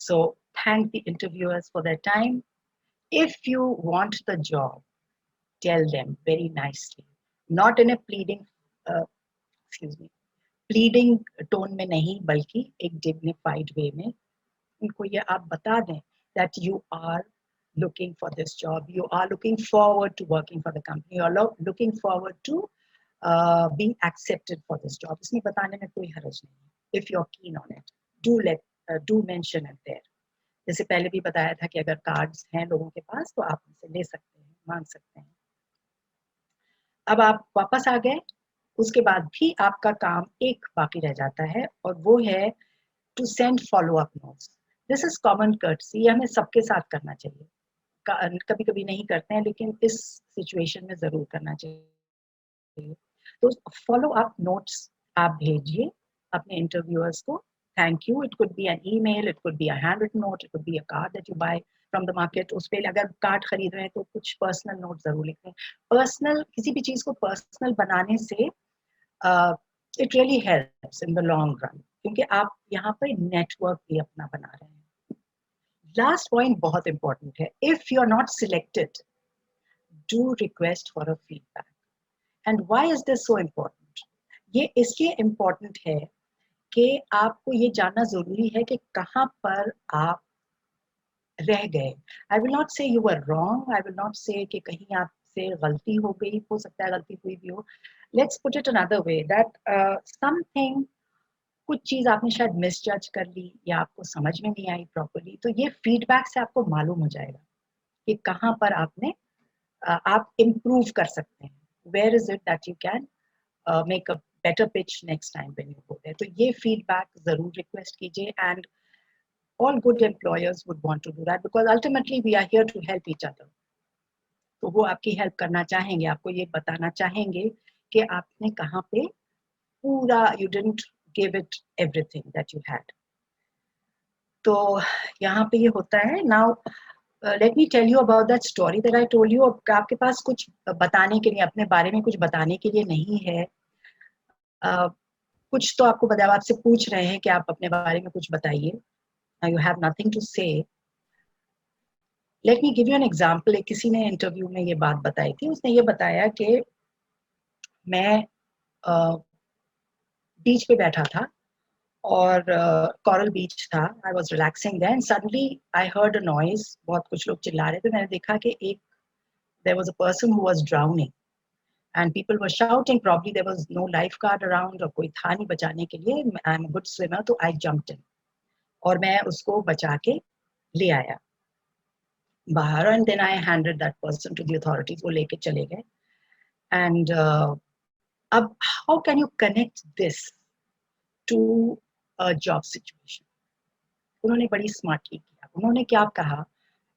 so thank the interviewers for their time. If you want the job, tell them very nicely, not in a pleading, excuse me, pleading tone में नहीं, बल्कि एक डिग्निफाइड वे में उनको ये आप बता दें that you are looking for this job, you are looking forward to working for the company, you are looking forward to being accepted for this job. इसमें बताने में कोई हर्ज नहीं। If you're keen on it, do mention it there. जैसे पहले भी बताया था कि अगर कार्ड्स हैं लोगों के पास तो आप उनसे ले सकते हैं, मांग सकते हैं। अब आप वापस आ गए, उसके बाद भी आपका काम एक बाकी रह जाता है और वो है to send follow up notes. This is common courtesy, ये हमें सबके साथ करना चाहिए। कभी कभी नहीं करते हैं, लेकिन इस सिचुएशन में जरूर करना चाहिए। तो फॉलो अप नोट्स आप भेजिए अपने इंटरव्यूअर्स को। Thank you, it could be an email, it could be a hand written note, it could be a card that you buy from the market. उस पर अगर कार्ड खरीद रहे हैं तो कुछ पर्सनल नोट जरूर लिखें। पर्सनल, किसी भी चीज को पर्सनल बनाने से it really helps in the long run, क्योंकि आप यहाँ पर नेटवर्क भी अपना बना रहे हैं। लास्ट पॉइंट बहुत इंपॉर्टेंट है, if you are not selected, do request for a feedback. And why is this so important? ये इसलिए इम्पोर्टेंट है कि आपको ये जानना जरूरी है कि कहाँ पर आप रह गए। I will not say you are wrong, I will not say कि कहीं आपसे गलती हो गई, हो सकता है गलती हुई भी हो। Let's put it another way that something, कुछ चीज आपने शायद मिसजज कर ली या आपको समझ में नहीं आई प्रॉपर्ली, तो ये फीडबैक से आपको मालूम हो जाएगा कि कहाँ पर आपने आप इम्प्रूव कर सकते हैं। Where is it that you can make a better pitch next time when you go there. तो ये फीडबैक जरूर रिक्वेस्ट कीजिए, and all good employers would want to do that because ultimately we are here to help each other. तो वो आपकी help करना चाहेंगे, आपको ये बताना चाहेंगे कि आपने कहाँ पे पूरा, you didn't give it everything that you had. तो यहाँ पे ये होता है। Now let me tell you about that story that I told you. आपके पास कुछ बताने के लिए, अपने बारे में कुछ बताने के लिए नहीं है, कुछ तो आपको बताया, आपसे पूछ रहे हैं कि आप अपने बारे में कुछ बताइए। You have nothing to say. Let me give you an example. एक किसी ने इंटरव्यू में ये बात बताई थी, उसने ये बताया कि मैं बीच पे बैठा था और कोरल बीच था। I was relaxing then, suddenly I heard a noise, बहुत कुछ लोग चिल्ला रहे थे। मैंने देखा कि एक there was a person who was drowning and people were shouting, probably there was no lifeguard around और कोई था नहीं बचाने के लिए। I am a good swimmer, तो आई जंप्ड इन और मैं उसको बचा के ले आया बाहर, and then I handed that person to the authorities. वो लेके चले गए। एंड अब how can you connect this to a job situation? उन्होंने बड़ी स्मार्टली किया। उन्होंने क्या कहा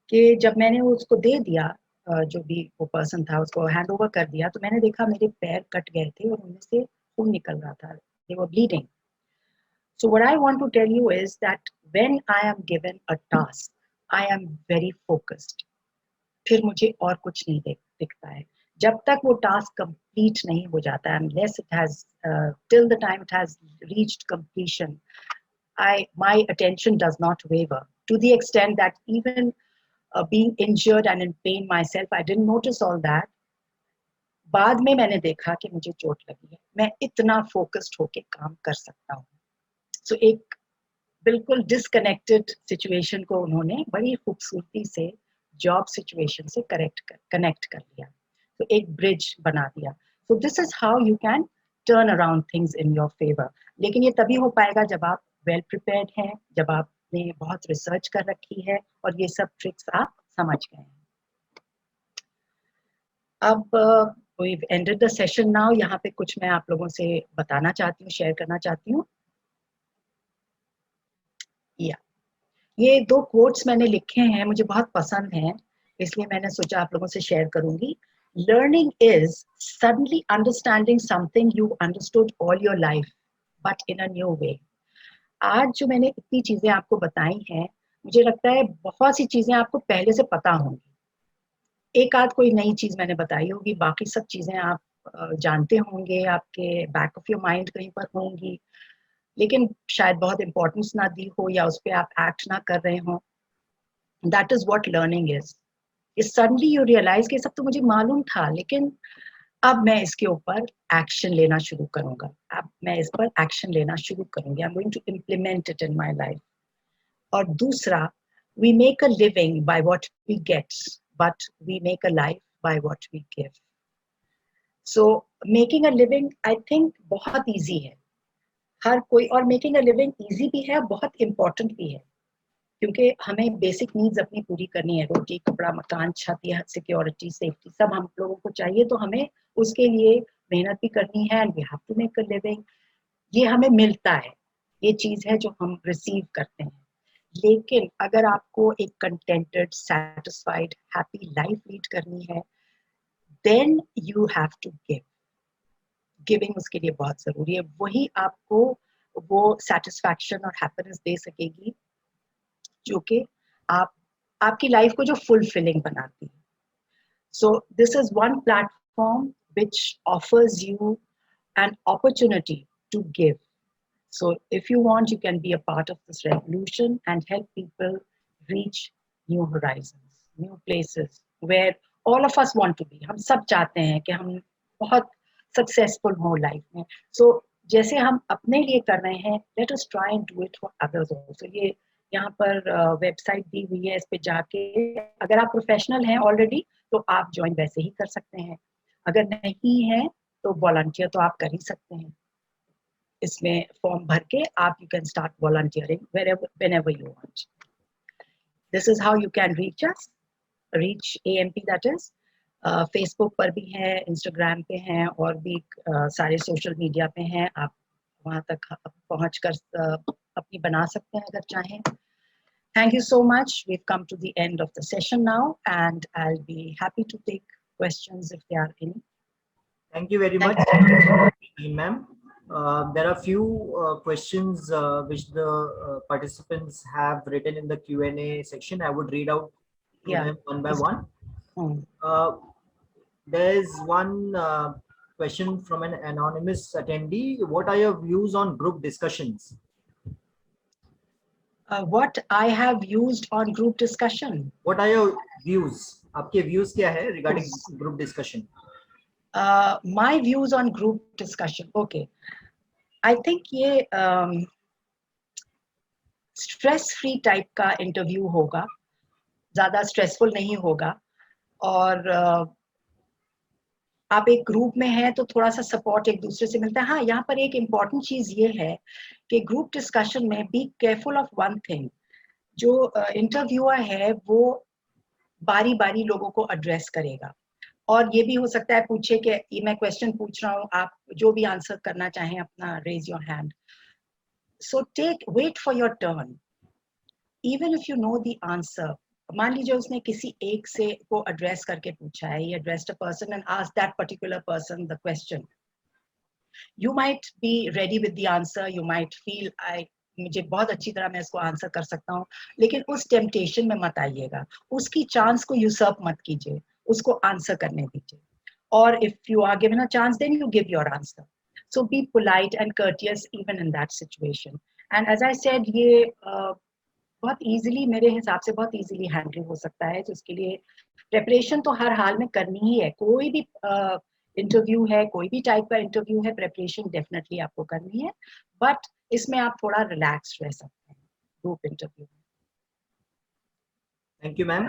कि जब मैंने उसको दे दिया, जो भी वो पर्सन था उसको हैंड ओवर कर दिया, तो मैंने देखा मेरे पैर कट गए थे और उनमें से खून निकल रहा था, दे वर bleeding. So what I want to tell you is that when I am given a task, I am very focused. फिर मुझे और कुछ नहीं दिखता है जब तक वो टास्क कंप्लीट नहीं हो जाता है, unless it has till the time it has reached completion, my attention does not waver to the extent that even being injured and in pain myself, I didn't notice all that. बाद में मैंने देखा कि मुझे चोट लगी है, मैं इतना फोकस्ड होके काम कर सकता हूँ। So एक बिल्कुल डिसकनेक्टेड सिचुएशन को उन्होंने बड़ी खूबसूरती से जॉब सिचुएशन से कनेक्ट कर लिया, तो एक ब्रिज बना दिया। So this is how you can turn around things in your favour. लेकिन ये तभी हो पाएगा जब आप वेल प्रिपेयर्ड हैं, जब आपने बहुत रिसर्च कर रखी है और ये सब ट्रिक्स आप समझ गए हैं। अब we've ended the session now. यहाँ पे कुछ मैं आप लोगों से बताना चाहती हूँ, शेयर करना चाहती हूँ। ये 2 कोट्स मैंने लिखे हैं, मुझे बहुत पसंद हैं, इसलिए मैंने सोचा आप लोगों से शेयर करूंगी। Learning is suddenly understanding something you understood all your life but in a new way. आज जो मैंने इतनी चीजें आपको बताई हैं, मुझे लगता है बहुत सी चीजें आपको पहले से पता होंगी। एक आध कोई नई चीज मैंने बताई होगी, बाकी सब चीजें आप जानते होंगे, आपके बैक ऑफ योर माइंड कहीं पर होंगी, लेकिन शायद बहुत इंपॉर्टेंस ना दी हो या उस पर आप एक्ट ना कर रहे हो। That is what learning is. Suddenly you realise कि सब तो मुझे मालूम था, लेकिन अब मैं इसके ऊपर एक्शन लेना शुरू करूंगा, अब मैं इस पर एक्शन लेना शुरू करूंगी, I am going to implement it in my life. और दूसरा, we make a living by what we get, but we make a life by what we give. So making a living I think बहुत easy है हर कोई, और making a living easy भी है, बहुत इंपॉर्टेंट भी है, क्योंकि हमें बेसिक नीड्स अपनी पूरी करनी है, रोटी कपड़ा मकान छत, या सिक्योरिटी सेफ्टी सब हम लोगों को चाहिए, तो हमें उसके लिए मेहनत भी करनी है, and we have to make a living. ये हमें मिलता है, ये चीज है जो हम रिसीव करते हैं। लेकिन अगर आपको एक contented satisfied happy life lead करनी है, then you have to give. Giving उसके लिए बहुत जरूरी है, वही आपको वो सेटिस्फैक्शन और हैप्पीनेस दे सकेगी जो कि आप आपकी लाइफ को जो फुलफिलिंग बनाती है। So this is one platform which offers you an opportunity to give. So if you want, you can be a part of this revolution and help people reach new horizons, new places where all of us want to be. हम सब चाहते हैं कि हम बहुत successful हो life में। सो जैसे हम अपने लिए कर रहे हैं, let us try and do it for others also. ये यहाँ पर वेबसाइट दी हुई है, इस पे जाके अगर आप प्रोफेशनल हैं ऑलरेडी तो आप ज्वाइन वैसे ही कर सकते हैं, अगर नहीं है तो वॉलंटियर तो आप कर ही सकते हैं। इसमें फॉर्म भर के आप you can start volunteering whenever you want. This is how you can reach AMP, that is Facebook पर भी है, इंस्टाग्राम पे हैं, और भी सारे सोशल मीडिया पे हैं। आप वहां तक पहुंच कर अपनी बना सकते हैं अगर चाहें। Thank you so much. We've come to the end of the session now, and I'll be happy to take questions if there are any. Thank you very much, ma'am. There are few questions which the participants have written in the Q&A section. I would read out to them one by one. There's one question from an anonymous attendee. What are your views on group discussions? What I have used on group discussion? What are your views? आपके views क्या है regarding group discussion? My views on group discussion. Okay. I think ये stress free type का interview होगा, ज्यादा stressful नहीं होगा, और आप एक ग्रुप में हैं तो थोड़ा सा सपोर्ट एक दूसरे से मिलता है। हाँ, यहाँ पर एक इम्पॉर्टेंट चीज ये है कि ग्रुप डिस्कशन में be careful of one thing. जो इंटरव्यूअर है वो बारी बारी लोगों को एड्रेस करेगा, और ये भी हो सकता है पूछे कि ये मैं क्वेश्चन पूछ रहा हूँ, आप जो भी आंसर करना चाहें अपना raise your hand. So wait for your turn, even if you know the answer. मान लीजिए उसने किसी एक से को एड्रेस करके पूछा है, he addressed a person and asked that particular person the question. You might be ready with the answer, you might feel मुझे बहुत अच्छी तरह मैं इसको आंसर कर सकता हूँ, लेकिन उस टेम्पटेशन में मत आइएगा, उसकी चांस को यूसर्प मत कीजिए, उसको आंसर करने दीजिए। और if you are given a chance, then you give your answer. So be polite and courteous even in that situation. And as I said, ये बहुत इजीली, मेरे हिसाब से बहुत इजीली हैंडल हो सकता है। तो उसके लिए प्रेपरेशन तो हर हाल में करनी ही है, कोई भी इंटरव्यू है, कोई भी टाइप का इंटरव्यू है, प्रेपरेशन डेफिनेटली आपको करनी है, बट इसमें आप थोड़ा रिलैक्स रह सकते हैं ग्रुप इंटरव्यू में। Thank you, ma'am.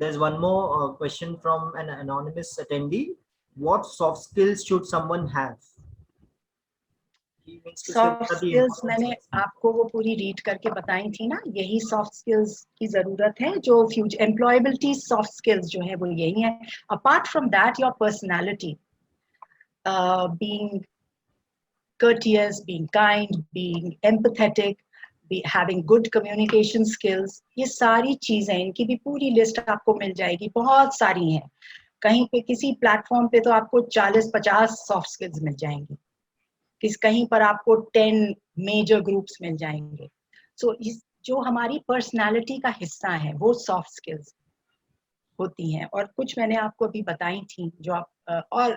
There's one more question from an anonymous attendee. What soft skills should someone have? Soft skills मैंने आपको वो पूरी रीड करके बताई थी ना, यही सॉफ्ट स्किल्स की जरूरत है। जो फ्यूचर एम्प्लॉयबिलिटी सॉफ्ट स्किल्स जो है वो यही है। Apart from that, your personality, being courteous, being kind, being empathetic, having good communication skills, ये सारी चीजें, इनकी भी पूरी लिस्ट आपको मिल जाएगी, बहुत सारी हैं। कहीं पे किसी प्लेटफॉर्म पे तो आपको 40-50 सॉफ्ट स्किल्स मिल जाएंगी, कहीं पर आपको 10 मेजर ग्रुप्स मिल जाएंगे। सो जो हमारी पर्सनालिटी का हिस्सा है वो सॉफ्ट स्किल्स होती हैं, और कुछ मैंने आपको अभी बताई थी जो आप और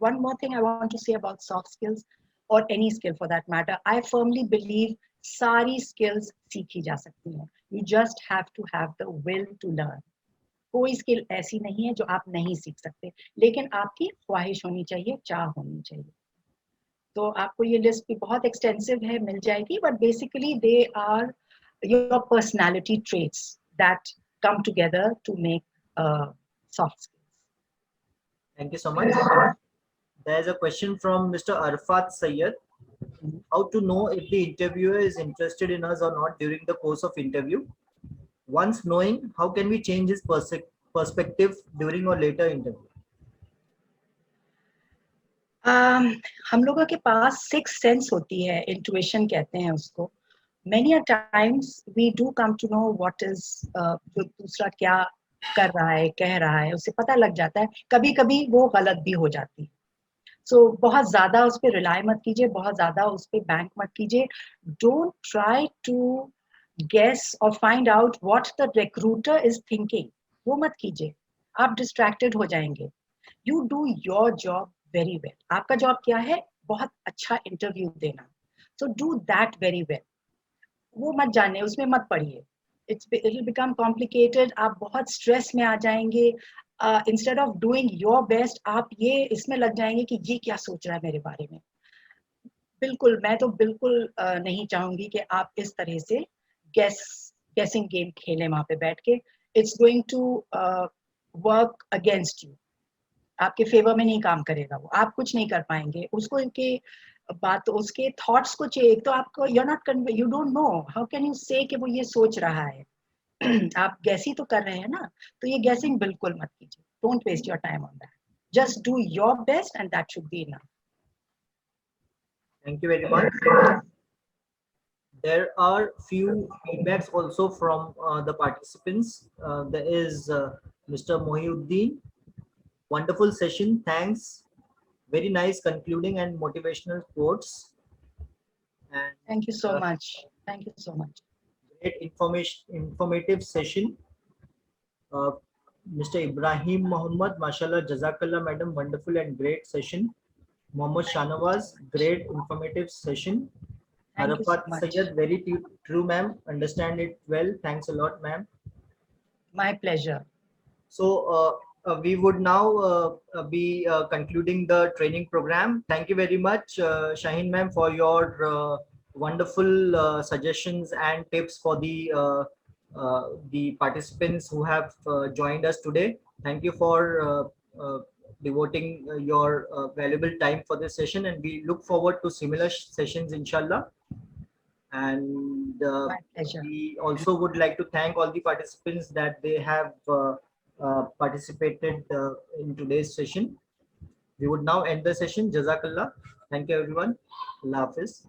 one more thing I want to say about soft skills, or any skill for that matter, I firmly believe सारी skills सीखी जा सकती हैं. You just have to have the will to learn. कोई स्किल ऐसी नहीं है जो आप नहीं सीख सकते, लेकिन आपकी ख्वाहिश होनी चाहिए, चाह होनी चाहिए। तो आपको ये लिस्ट भी बहुत एक्सटेंसिव है, मिल जाएगी, but basically they are your personality traits that come together to make soft skills. Thank you so much. There's a question from Mr. Arfat Sayyed. How to know if the interviewer is interested in us or not during the course of interview? Once knowing, how can we change his perspective during or later interview? हम लोगों के पास six sense होती है, intuition कहते हैं उसको। Many a times we do come to know what is जो दूसरा क्या कर रहा है, कह रहा है, उसे पता लग जाता है। कभी कभी वो गलत भी हो जाती है। सो बहुत ज्यादा उस पर रिलाई मत कीजिए, बहुत ज्यादा उस पर बैंक मत कीजिए। डोंट ट्राई टू गेस और find out what the recruiter is thinking, वो मत कीजिए, आप डिस्ट्रैक्टेड हो जाएंगे। You do your job very well. आपका जॉब क्या है? बहुत अच्छा इंटरव्यू देना। So do that very well. वो मत जाने, उसमें मत पढ़िए। इट विल बिकम कॉम्प्लिकेटेड, आप बहुत स्ट्रेस में आ जाएंगे। Instead of doing your best, आप ये इसमें लग जाएंगे कि ये क्या सोच रहा है मेरे बारे में। बिल्कुल, मैं तो बिल्कुल नहीं चाहूंगी कि आप इस तरह से गेसिंग गेम खेलें वहां पे बैठ के। It's going to work against you, आपके फेवर में नहीं काम करेगा वो, आप कुछ नहीं कर पाएंगे। उसको इनके बात, उसके थॉट्स को चेक, तो आपको you don't know, how can you से कि वो ये सोच रहा है। आप गैस ही तो कर रहे हैं ना, तो ये गैसिंग बिल्कुल मत कीजिए। Don't waste your time on that, just do your best and that should be enough. Thank you very much. There are few feedbacks also from the participants. There is Mr. Mohiuddin. Wonderful session. Thanks. Very nice concluding and motivational quotes. And Thank you so much. Thank you so much. great informative session. Mr. Ibrahim Muhammad, mashallah, jazakallah, madam, wonderful and great session. Mohammad Shanawaz, great informative session. Thank you so Arafat much. Sayyed, very true, ma'am. Understand it well. Thanks a lot, ma'am. My pleasure. So we would now be concluding the training program. Thank you very much, Shaheen ma'am, for your wonderful suggestions and tips for the participants who have joined us today. Thank you for devoting your valuable time for this session, and we look forward to similar sessions, inshallah. And My pleasure. we also would like to thank all the participants that they have participated in today's session. We would now end the session. Jazakallah. Thank you, everyone. Allah Hafiz.